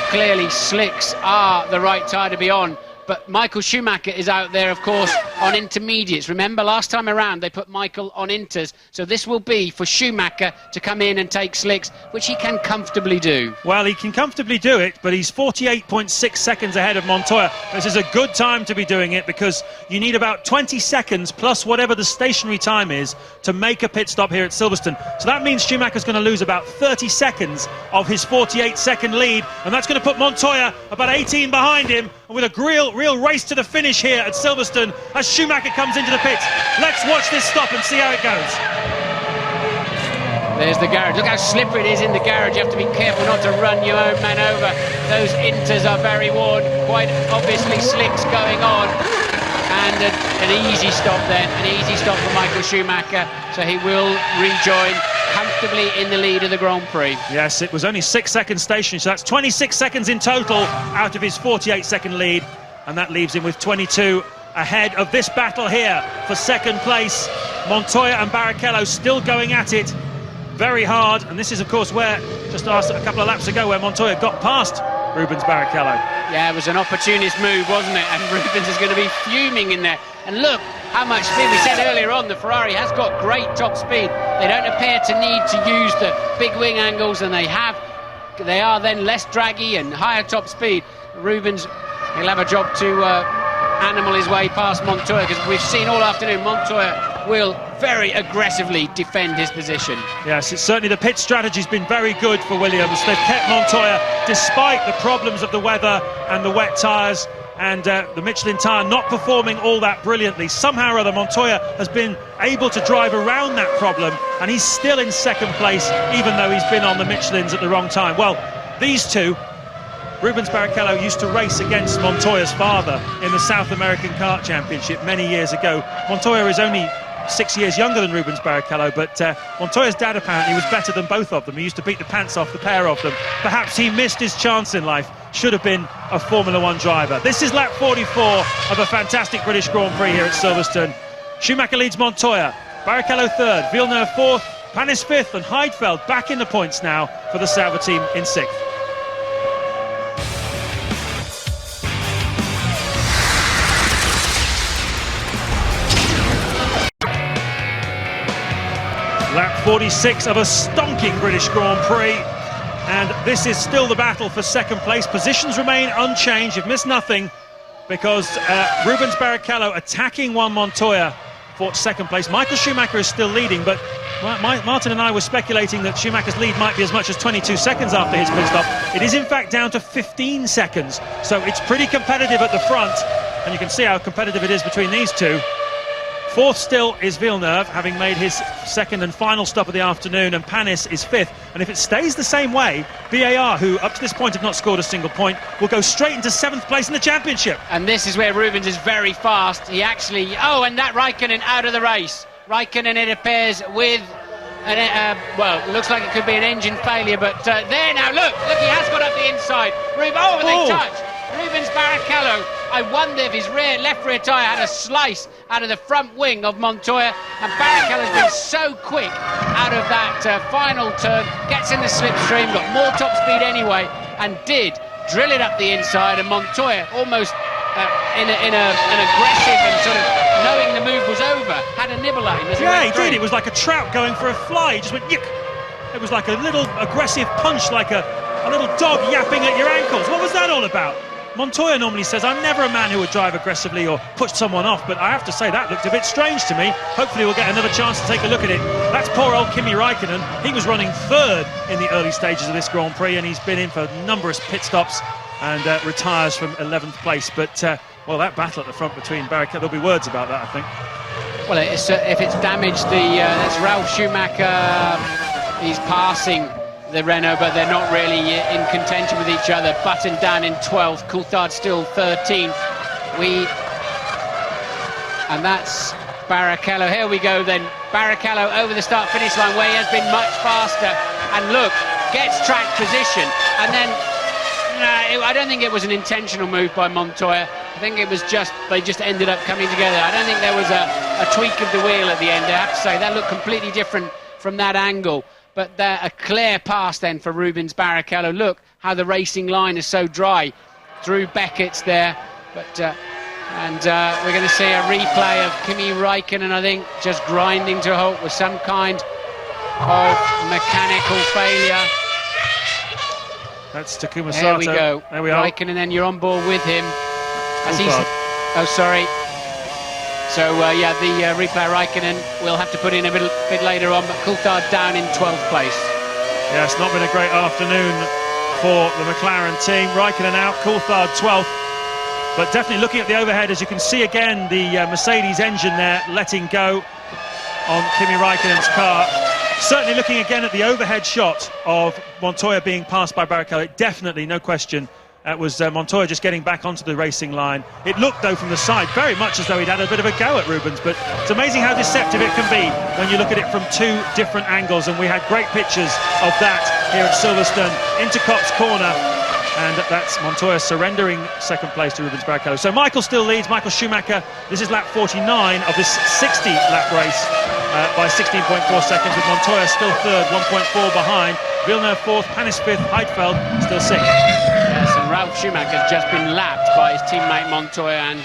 clearly slicks are the right tyre to be on. But Michael Schumacher is out there, of course, on intermediates. Remember, last time around they put Michael on inters, so this will be for Schumacher to come in and take slicks, which he can comfortably do. Well, he can comfortably do it, but he's 48.6 seconds ahead of Montoya. This is a good time to be doing it, because you need about 20 seconds plus whatever the stationary time is to make a pit stop here at Silverstone. So that means Schumacher's going to lose about 30 seconds of his 48-second lead, and that's going to put Montoya about 18 behind him, and with a real race to the finish here at Silverstone as Schumacher comes into the pits. Let's watch this stop and see how it goes. There's the garage. Look how slippery it is in the garage. You have to be careful not to run your own man over. Those inters are very worn. Quite obviously slicks going on. And an easy stop then. An easy stop for Michael Schumacher. So he will rejoin comfortably in the lead of the Grand Prix. Yes, it was only 6 seconds stationary, so that's 26 seconds in total out of his 48-second lead. And that leaves him with 22 ahead of this battle here for second place. Montoya and Barrichello still going at it very hard, and this is of course where, just asked a couple of laps ago, where Montoya got past Rubens Barrichello. Yeah, it was an opportunist move, wasn't it? And Rubens is going to be fuming in there. And look how much speed. We said earlier on the Ferrari has got great top speed. They don't appear to need to use the big wing angles, and they are then less draggy and higher top speed. Rubens, he'll have a job to animal his way past Montoya, because we've seen all afternoon Montoya will very aggressively defend his position. Yes, it's certainly the pit strategy's been very good for Williams. They've kept Montoya despite the problems of the weather and the wet tyres, and the Michelin tyre not performing all that brilliantly. Somehow or other, Montoya has been able to drive around that problem, and he's still in second place, even though he's been on the Michelins at the wrong time. Well, these two, Rubens Barrichello used to race against Montoya's father in the South American Kart Championship many years ago. Montoya is only 6 years younger than Rubens Barrichello, but Montoya's dad apparently was better than both of them. He used to beat the pants off the pair of them. Perhaps he missed his chance in life. Should have been a Formula One driver. This is lap 44 of a fantastic British Grand Prix here at Silverstone. Schumacher leads Montoya, Barrichello third, Villeneuve fourth, Panis fifth, and Heidfeld back in the points now for the Sauber team in sixth. Lap 46 of a stonking British Grand Prix, and this is still the battle for second place. Positions remain unchanged. You've missed nothing, because Rubens Barrichello attacking Juan Montoya for second place. Michael Schumacher is still leading, but Martin and I were speculating that Schumacher's lead might be as much as 22 seconds after his pit stop. It is in fact down to 15 seconds, so it's pretty competitive at the front, and you can see how competitive it is between these two. Fourth still is Villeneuve, having made his second and final stop of the afternoon, and Panis is fifth. And if it stays the same way, BAR, who up to this point have not scored a single point, will go straight into seventh place in the championship. And this is where Rubens is very fast. He actually... Oh, and that Raikkonen out of the race. Raikkonen, it appears, with... well, it looks like it could be an engine failure, but there now, look, he has got up the inside. They touch. Rubens Barrichello, I wonder if his left rear tyre had a slice out of the front wing of Montoya, and Barrichello's been so quick out of that final turn, gets in the slipstream, got more top speed anyway, and did drill it up the inside, and Montoya almost in an aggressive and sort of knowing the move was over, had a nibble at him as he went through. He did. It was like a trout going for a fly. He just went yick. It was like a little aggressive punch, like a little dog yapping at your ankles. What was that all about? Montoya normally says, I'm never a man who would drive aggressively or push someone off, but I have to say that looked a bit strange to me. Hopefully we'll get another chance to take a look at it. That's poor old Kimi Raikkonen. He was running third in the early stages of this Grand Prix, and he's been in for numerous pit stops and retires from 11th place. But, well, that battle at the front between Barrichello, there'll be words about that, I think. Well, if it's damaged, that's Ralf Schumacher. He's passing the Renault, but they're not really in contention with each other. Button down in 12th, Coulthard still 13th. And that's Barrichello. Here we go then. Barrichello over the start-finish line, where he has been much faster. And look, gets track position. And then, I don't think it was an intentional move by Montoya. I think it was they just ended up coming together. I don't think there was a tweak of the wheel at the end. I have to say, that looked completely different from that angle. But a clear pass then for Rubens Barrichello. Look how the racing line is so dry through Beckett's there. But we're going to see a replay of Kimi Raikkonen, I think, just grinding to a halt with some kind of mechanical failure. That's Takuma Sato. There we go. There we are. Raikkonen, then you're on board with him. Oh, sorry. So, yeah, the replay Raikkonen we'll have to put in a bit later on, but Coulthard down in 12th place. Yeah, it's not been a great afternoon for the McLaren team. Raikkonen out, Coulthard 12th. But definitely looking at the overhead, as you can see again, the Mercedes engine there letting go on Kimi Raikkonen's car. Certainly looking again at the overhead shot of Montoya being passed by Barrichello, definitely, no question, it was Montoya just getting back onto the racing line. It looked, though, from the side very much as though he'd had a bit of a go at Rubens, but it's amazing how deceptive it can be when you look at it from two different angles, and we had great pictures of that here at Silverstone, into Copse Corner, and that's Montoya surrendering second place to Rubens Barrichello. So Michael still leads, Michael Schumacher. This is lap 49 of this 60-lap race by 16.4 seconds, with Montoya still third, 1.4 behind. Villeneuve fourth, Panis fifth, Heidfeld still sixth. Yes, and Ralf Schumacher has just been lapped by his teammate Montoya and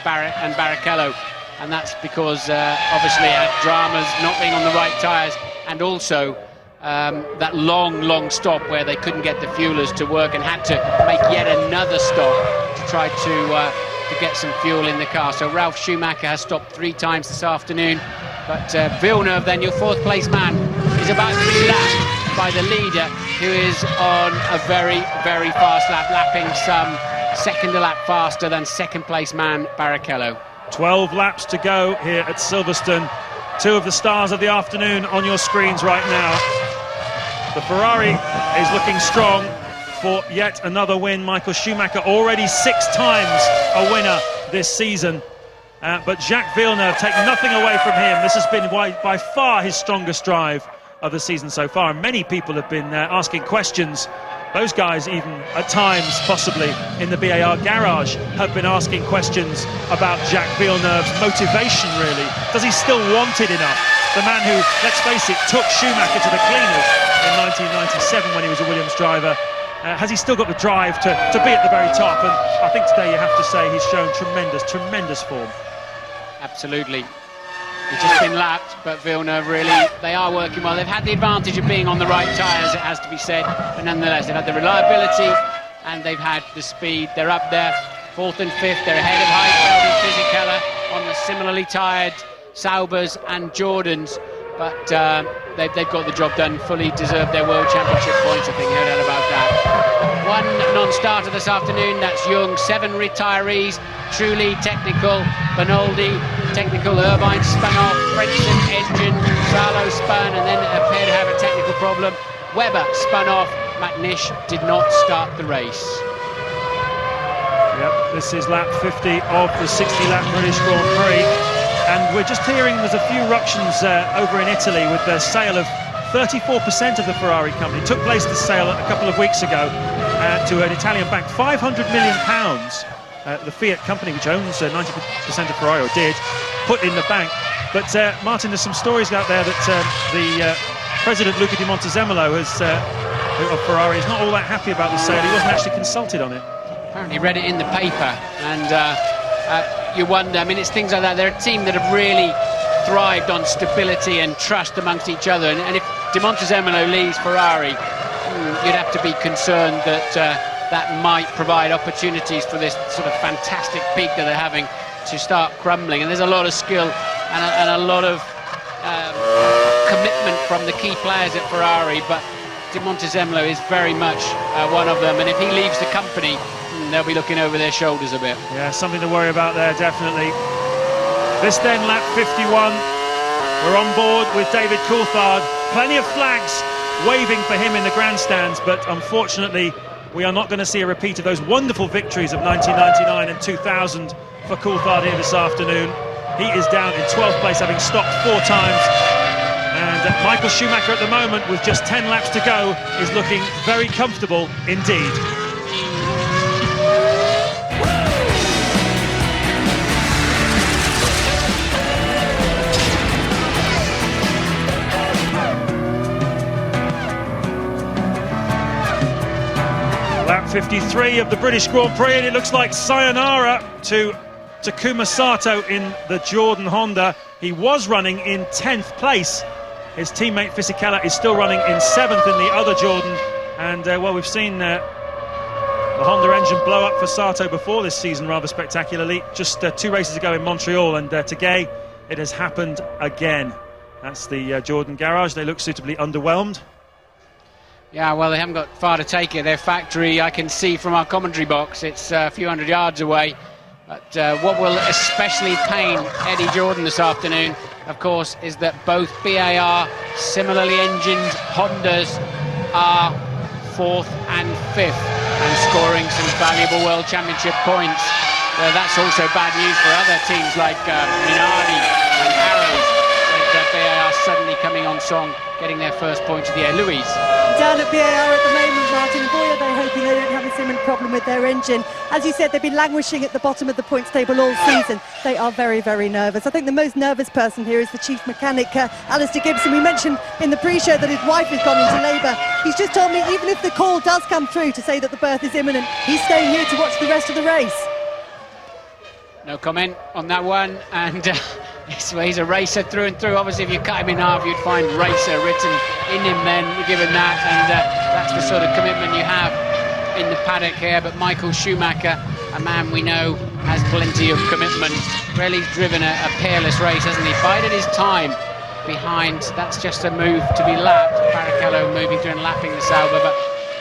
Barrichello, and that's because obviously had dramas not being on the right tyres, and also that long stop where they couldn't get the fuelers to work and had to make yet another stop to try to get some fuel in the car. So Ralf Schumacher has stopped 3 times this afternoon, But Villeneuve, then, your fourth place man, is about to be lapped by the leader, who is on a very, very fast lap, lapping some second a lap faster than second place man Barrichello. 12 laps to go here at Silverstone. Two of the stars of the afternoon on your screens right now. The Ferrari is looking strong for yet another win. Michael Schumacher, already 6 times a winner this season. But Jacques Villeneuve, take nothing away from him. This has been by far his strongest drive of the season so far. And many people have been asking questions. Those guys, even at times, possibly in the BAR garage, have been asking questions about Jacques Villeneuve's motivation, really. Does he still want it enough? The man who, let's face it, took Schumacher to the cleaners in 1997 when he was a Williams driver. Has he still got the drive to be at the very top? And I think today you have to say he's shown tremendous form. Absolutely. He's just been lapped, but Villeneuve, really, they are working well. They've had the advantage of being on the right tyres, it has to be said, but nonetheless, they've had the reliability and they've had the speed. They're up there, 4th and 5th. They're ahead of Heidfeld and Fisichella on the similarly tired Saubers and Jordans, but they've got the job done, fully deserved their World Championship points. I think you heard out about that. One non-starter this afternoon, that's Young. 7 retirees, Trulli technical, Benoldi technical, Irvine spun off, Frentzen engine, Salo spun, and then it appeared to have a technical problem. Webber spun off, McNish did not start the race. Yep, this is lap 50 of the 60-lap British Grand Prix. And we're just hearing there's a few ructions over in Italy with the sale of 34% of the Ferrari company. It took place, the sale a couple of weeks ago to an Italian bank. £500 million, the Fiat company, which owns 90% of Ferrari, or did, put in the bank. But Martin, there's some stories out there that the president, Luca Di Montezemolo, of Ferrari, is not all that happy about the sale. He wasn't actually consulted on it. Apparently read it in the paper, and you wonder, I mean, it's things like that. They're a team that have really thrived on stability and trust amongst each other, and if Di Montezemolo leaves Ferrari, you'd have to be concerned that that might provide opportunities for this sort of fantastic peak that they're having to start crumbling. And there's a lot of skill and a lot of commitment from the key players at Ferrari, but Di Montezemolo is very much one of them, and if he leaves the company, they'll be looking over their shoulders a bit. Yeah, something to worry about there, definitely. This then, lap 51. We're on board with David Coulthard. Plenty of flags waving for him in the grandstands, but unfortunately we are not going to see a repeat of those wonderful victories of 1999 and 2000 for Coulthard here this afternoon. He is down in 12th place, having stopped 4 times. And Michael Schumacher at the moment, with just 10 laps to go, is looking very comfortable indeed. Lap 53 of the British Grand Prix, and it looks like sayonara to Takuma Sato in the Jordan Honda. He was running in 10th place. His teammate Fisichella is still running in 7th in the other Jordan. And, well, we've seen the Honda engine blow up for Sato before this season rather spectacularly. Just 2 races ago in Montreal, and today it has happened again. That's the Jordan garage. They look suitably underwhelmed. Yeah, well, they haven't got far to take it. Their factory, I can see from our commentary box, it's a few hundred yards away. But what will especially pain Eddie Jordan this afternoon, of course, is that both BAR similarly engined Hondas are 4th and 5th and scoring some valuable World Championship points. That's also bad news for other teams like Minardi and Arrows, with BAR suddenly coming on song, getting their first points of the year. Louise? Down at BAR at the moment, Martin, and boy are they hoping they don't have a similar problem with their engine. As you said, they've been languishing at the bottom of the points table all season. They are very, very nervous. I think the most nervous person here is the chief mechanic, Alistair Gibson. We mentioned in the pre-show that his wife has gone into labour. He's just told me even if the call does come through to say that the birth is imminent, he's staying here to watch the rest of the race. No comment on that one, and he's a racer through and through. Obviously, if you cut him in half, you'd find racer written in him then, given that, and that's the sort of commitment you have in the paddock here. But Michael Schumacher, a man we know has plenty of commitment. Really driven a peerless race, hasn't he? Bided his time behind. That's just a move to be lapped. Barrichello moving through and lapping the Sauber, but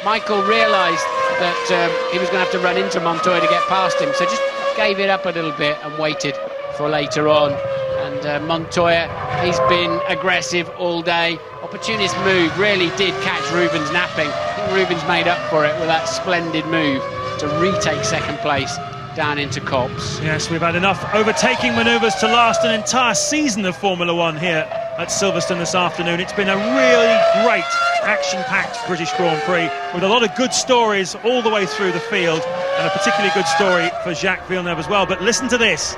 Michael realised that he was going to have to run into Montoya to get past him, so just gave it up a little bit and waited for later on. And Montoya, he's been aggressive all day. Opportunist move, really did catch Rubens napping. I think Rubens made up for it with that splendid move to retake second place down into Copse. Yes, we've had enough overtaking manoeuvres to last an entire season of Formula One here at Silverstone this afternoon. It's been a really great, action-packed British Grand Prix with a lot of good stories all the way through the field, and a particularly good story for Jacques Villeneuve as well. But listen to this.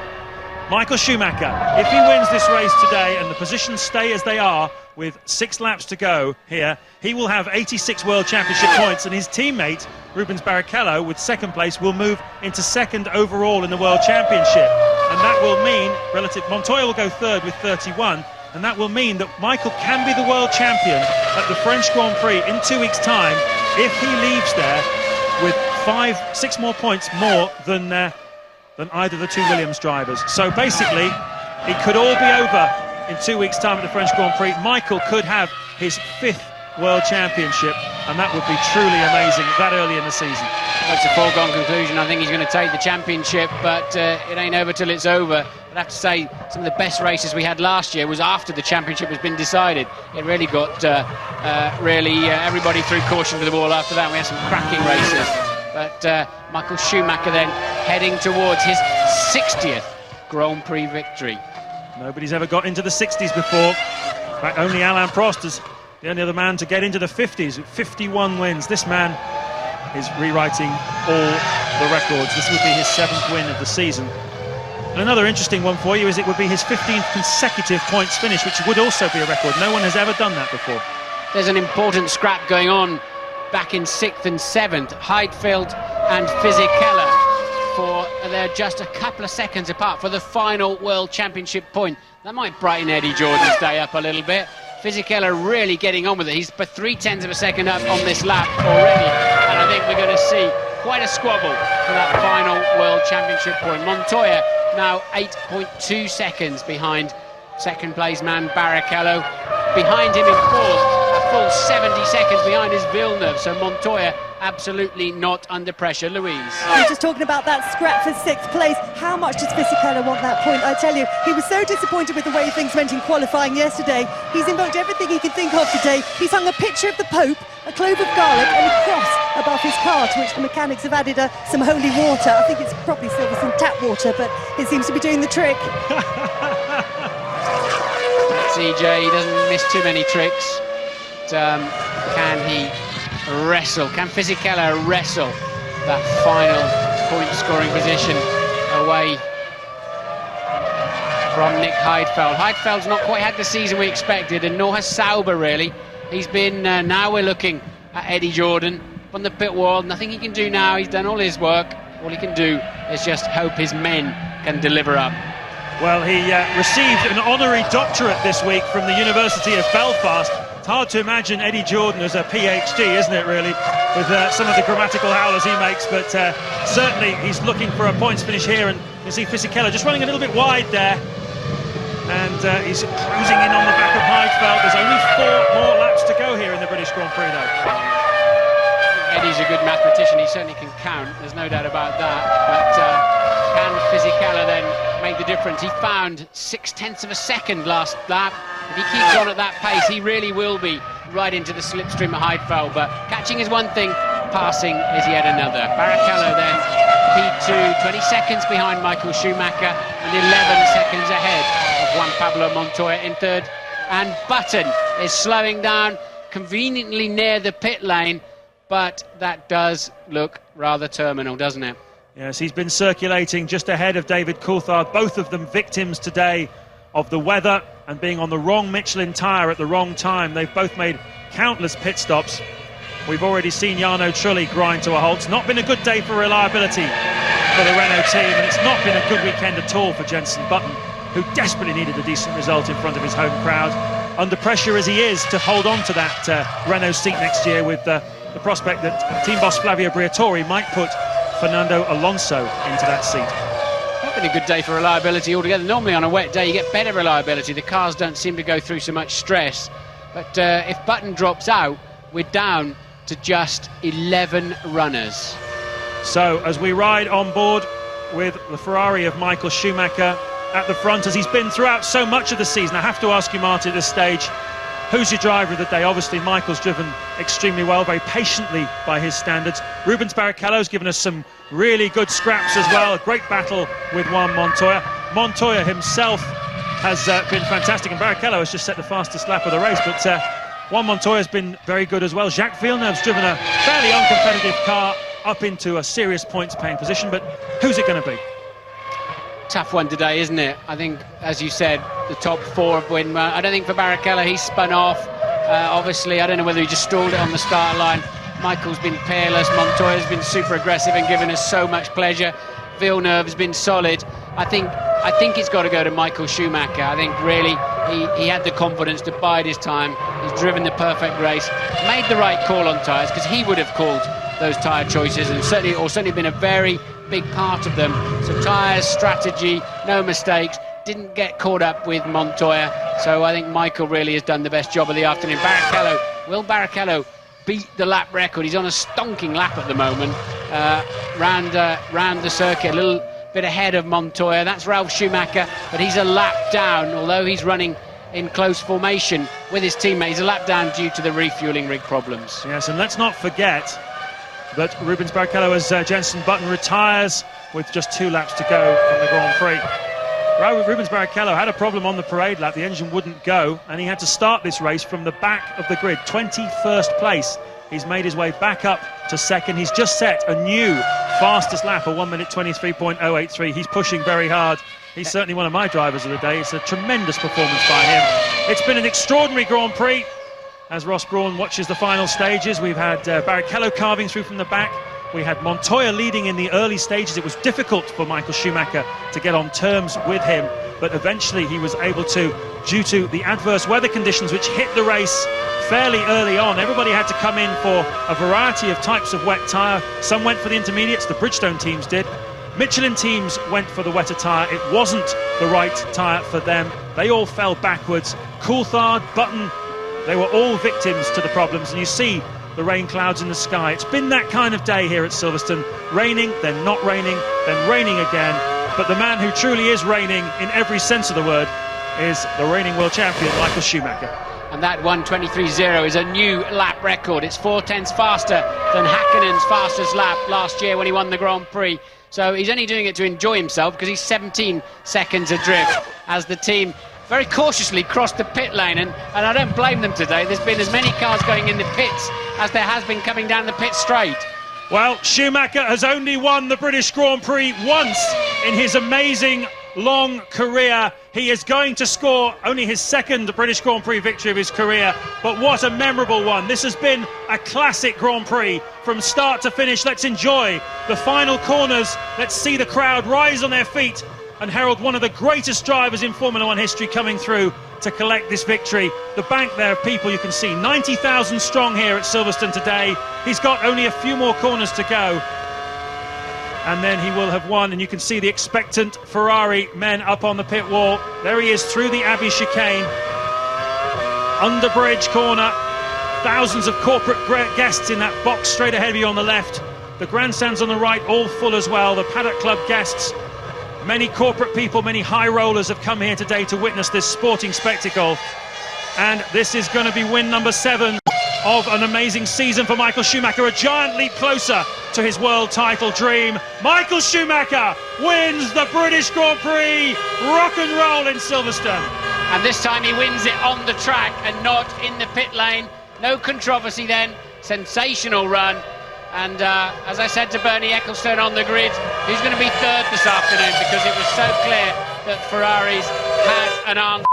Michael Schumacher, if he wins this race today and the positions stay as they are with 6 laps to go here, he will have 86 World Championship points, and his teammate Rubens Barrichello with second place will move into second overall in the World Championship. And that will mean, Montoya will go third with 31, and that will mean that Michael can be the world champion at the French Grand Prix in 2 weeks' time if he leaves there with 6 more points more than either of the 2 Williams drivers. So basically, it could all be over in 2 weeks' time at the French Grand Prix. Michael could have his 5th World Championship, and that would be truly amazing that early in the season. That's a foregone conclusion. I think he's going to take the championship, but it ain't over till it's over. But I have to say, some of the best races we had last year was after the championship has been decided. It really got everybody threw caution to the wall after that. We had some cracking races. But Michael Schumacher then heading towards his 60th Grand Prix victory. Nobody's ever got into the 60s before. In fact, only Alain Prost is the only other man to get into the 50s, 51 wins. This man is rewriting all the records. This would be his 7th win of the season. And another interesting one for you is it would be his 15th consecutive points finish, which would also be a record. No one has ever done that before. There's an important scrap going on back in 6th and 7th. Heidfeld and Fisichella, they're just a couple of seconds apart for the final World Championship point. That might brighten Eddie Jordan's day up a little bit. Fisichella really getting on with it. He's 0.3 of a second up on this lap already, and I think we're going to see quite a squabble for that final World Championship point. Montoya now 8.2 seconds behind second place man Barrichello. Behind him in 4th, a full 70 seconds behind is Villeneuve, so Montoya absolutely not under pressure. Louise. You're just talking about that scrap for 6th place. How much does Fisichella want that point? I tell you, he was so disappointed with the way things went in qualifying yesterday. He's invoked everything he can think of today. He's hung a picture of the Pope, a clove of garlic and a cross above his car, to which the mechanics have added some holy water. I think it's probably Silverstone tap water, but it seems to be doing the trick. CJ, he doesn't miss too many tricks. But, can he wrestle? Can Fisichella wrestle that final point-scoring position away from Nick Heidfeld? Heidfeld's not quite had the season we expected, and nor has Sauber really. He's been, now we're looking at Eddie Jordan on the pit wall. Nothing he can do now. He's done all his work. All he can do is just hope his men can deliver up. Well, he received an honorary doctorate this week from the University of Belfast. It's hard to imagine Eddie Jordan as a PhD, isn't it, really, with some of the grammatical howlers he makes, but certainly he's looking for a points finish here, and you see Fisichella just running a little bit wide there, and he's cruising in on the back of Heidfeld. There's only 4 more laps to go here in the British Grand Prix, though. Eddie's a good mathematician, he certainly can count, there's no doubt about that, but can Fisichella then make the difference? He found 0.6 of a second last lap. If he keeps on at that pace, he really will be right into the slipstream of Heidfeld, but catching is one thing, passing is yet another. Barrichello then P2, 20 seconds behind Michael Schumacher and 11 seconds ahead of Juan Pablo Montoya in 3rd, and Button is slowing down conveniently near the pit lane, but that does look rather terminal, doesn't it? Yes, he's been circulating just ahead of David Coulthard, both of them victims today of the weather and being on the wrong Michelin tyre at the wrong time. They've both made countless pit stops. We've already seen Jarno Trulli grind to a halt. It's not been a good day for reliability for the Renault team, and it's not been a good weekend at all for Jenson Button, who desperately needed a decent result in front of his home crowd. Under pressure as he is to hold on to that Renault seat next year, with the prospect that team boss Flavio Briatore might put Fernando Alonso into that seat. been a good day for reliability altogether. Normally on a wet day you get better reliability. The cars don't seem to go through so much stress. But if Button drops out, we're down to just 11 runners. So as we ride on board with the Ferrari of Michael Schumacher at the front, as he's been throughout so much of the season, I have to ask you, Martin, at this stage, who's your driver of the day? Obviously, Michael's driven extremely well, very patiently by his standards. Rubens Barrichello's given us some really good scraps as well. A great battle with Juan Montoya. Montoya himself has been fantastic, and Barrichello has just set the fastest lap of the race. But Juan Montoya's been very good as well. Jacques Villeneuve's driven a fairly uncompetitive car up into a serious points-paying position. But who's it going to be? Tough one today, isn't it? I think, as you said, the top four have won. I don't think for Barrichello, he's spun off. Obviously, I don't know whether he just stalled it on the start line. Michael's been peerless. Montoya's been super aggressive and given us so much pleasure. Villeneuve's been solid. I think it's got to go to Michael Schumacher. I think really he had the confidence to bide his time. He's driven the perfect race, made the right call on tyres, because he would have called those tyre choices and certainly been a very big part of them. So tyres, strategy, no mistakes, didn't get caught up with Montoya. So I think Michael really has done the best job of the afternoon. Will Barrichello beat the lap record? He's on a stonking lap at the moment, round the circuit, a little bit ahead of Montoya. That's Ralf Schumacher, but he's a lap down, although he's running in close formation with his teammate. He's a lap down due to the refuelling rig problems. Yes, and let's not forget that Rubens Barrichello, as Jenson Button retires with just 2 laps to go from the Grand Prix. Rubens Barrichello had a problem on the parade lap. The engine wouldn't go, and he had to start this race from the back of the grid, 21st place. He's made his way back up to second. He's just set a new fastest lap, a 1 minute 23.083. He's pushing very hard. He's certainly one of my drivers of the day. It's a tremendous performance by him. It's been an extraordinary Grand Prix. As Ross Brawn watches the final stages, we've had Barrichello carving through from the back. We had Montoya leading in the early stages. It was difficult for Michael Schumacher to get on terms with him, but eventually he was able to, due to the adverse weather conditions which hit the race fairly early on. Everybody had to come in for a variety of types of wet tyre. Some went for the intermediates, the Bridgestone teams did. Michelin teams went for the wetter tyre. It wasn't the right tyre for them. They all fell backwards. Coulthard, Button, they were all victims to the problems, and you see the rain clouds in the sky. It's been that kind of day here at Silverstone. Raining, then not raining, then raining again. But the man who truly is reigning in every sense of the word is the reigning world champion, Michael Schumacher. And that 1:23.0 is a new lap record. It's 4/10 faster than Häkkinen's fastest lap last year when he won the Grand Prix. So he's only doing it to enjoy himself, because he's 17 seconds adrift as the team very cautiously crossed the pit lane, and I don't blame them today. There's been as many cars going in the pits as there has been coming down the pit straight. Well, Schumacher has only won the British Grand Prix once in his amazing long career. He is going to score only his second British Grand Prix victory of his career, but what a memorable one. This has been a classic Grand Prix from start to finish. Let's enjoy the final corners. Let's see the crowd rise on their feet and herald one of the greatest drivers in Formula One history coming through to collect this victory. The bank there of people you can see, 90,000 strong here at Silverstone today. He's got only a few more corners to go, and then he will have won. And you can see the expectant Ferrari men up on the pit wall. There he is through the Abbey chicane, under bridge corner. Thousands of corporate guests in that box straight ahead of you on the left. The grandstands on the right all full as well. The Paddock Club guests, many corporate people, many high rollers have come here today to witness this sporting spectacle. And this is going to be win number 7 of an amazing season for Michael Schumacher, a giant leap closer to his world title dream. Michael Schumacher wins the British Grand Prix. Rock and roll in Silverstone. And this time he wins it on the track and not in the pit lane. No controversy then. Sensational run. And as I said to Bernie Ecclestone on the grid, he's going to be third this afternoon, because it was so clear that Ferraris had an answer.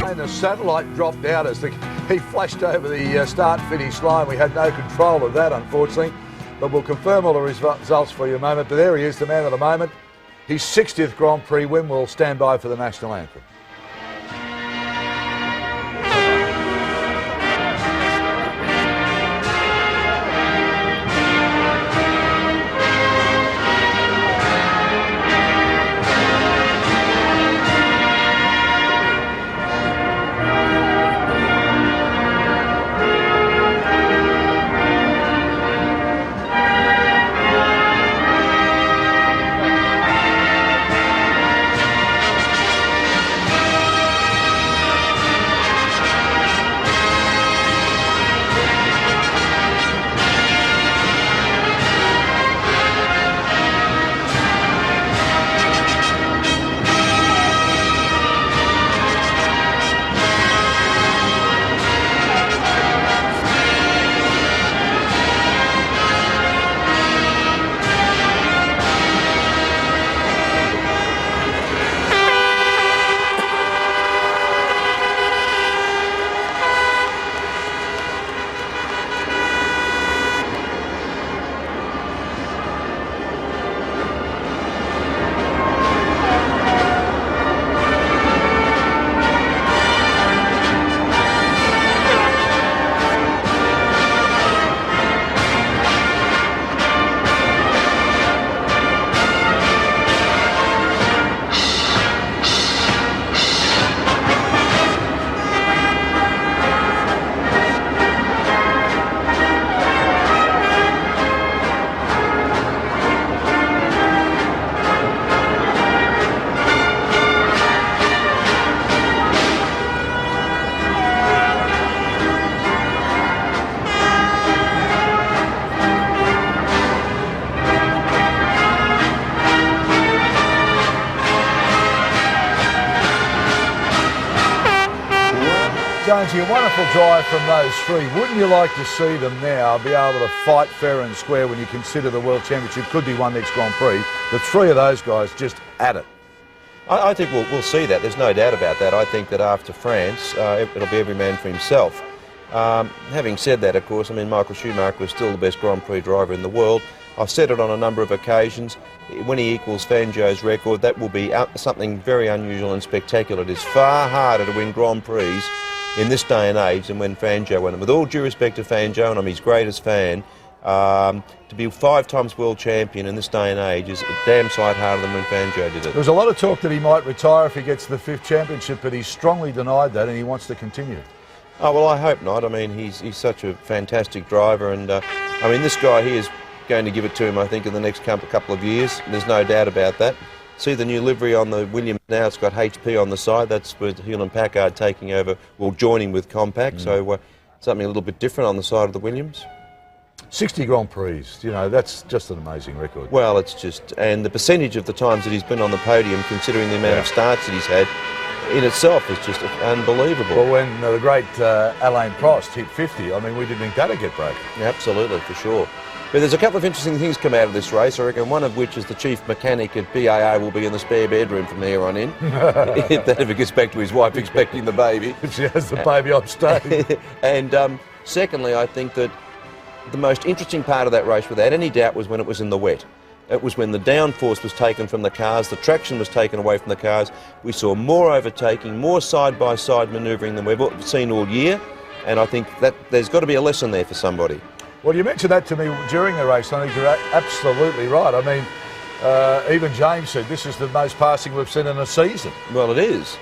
And the satellite dropped out as he flashed over the start-finish line. We had no control of that, unfortunately, but we'll confirm all the results for you in a moment. But there he is, the man of the moment. His 60th Grand Prix win. Will stand by for the national anthem. Jonesy, a wonderful drive from those three. Wouldn't you like to see them now be able to fight fair and square when you consider the World Championship could be won next Grand Prix? The three of those guys just at it. I think we'll see that. There's no doubt about that. I think that after France, it'll be every man for himself. Having said that, of course, I mean, Michael Schumacher was still the best Grand Prix driver in the world. I've said it on a number of occasions. When he equals Fangio's record, that will be something very unusual and spectacular. It is far harder to win Grand Prix in this day and age than when Fangio won it. With all due respect to Fangio, and I'm his greatest fan, to be 5 times world champion in this day and age is a damn sight harder than when Fangio did it. There was a lot of talk that he might retire if he gets the 5th championship, but he strongly denied that and he wants to continue. Oh, well, I hope not. I mean, he's such a fantastic driver, and I mean, this guy here is going to give it to him, I think, in the next couple of years. There's no doubt about that. See the new livery on the Williams now, it's got HP on the side. That's with Hewlett-Packard taking over, well, joining with Compaq, so something a little bit different on the side of the Williams. 60 Grand Prix, you know, that's just an amazing record. Well, it's just, and the percentage of the times that he's been on the podium, considering the amount of starts that he's had, in itself is just unbelievable. Well, when the great Alain Prost hit 50, I mean, we didn't think that'd get broken. Yeah, absolutely, for sure. But there's a couple of interesting things come out of this race, I reckon, one of which is the chief mechanic at BAA will be in the spare bedroom from here on in. If that ever gets back to his wife expecting the baby. If she has the baby on stage. And secondly, I think that the most interesting part of that race, without any doubt, was when it was in the wet. It was when the downforce was taken from the cars, the traction was taken away from the cars. We saw more overtaking, more side-by-side manoeuvring than we've seen all year, and I think that there's got to be a lesson there for somebody. Well, you mentioned that to me during the race. I think you're absolutely right. I mean, even James said this is the most passing we've seen in a season. Well, it is.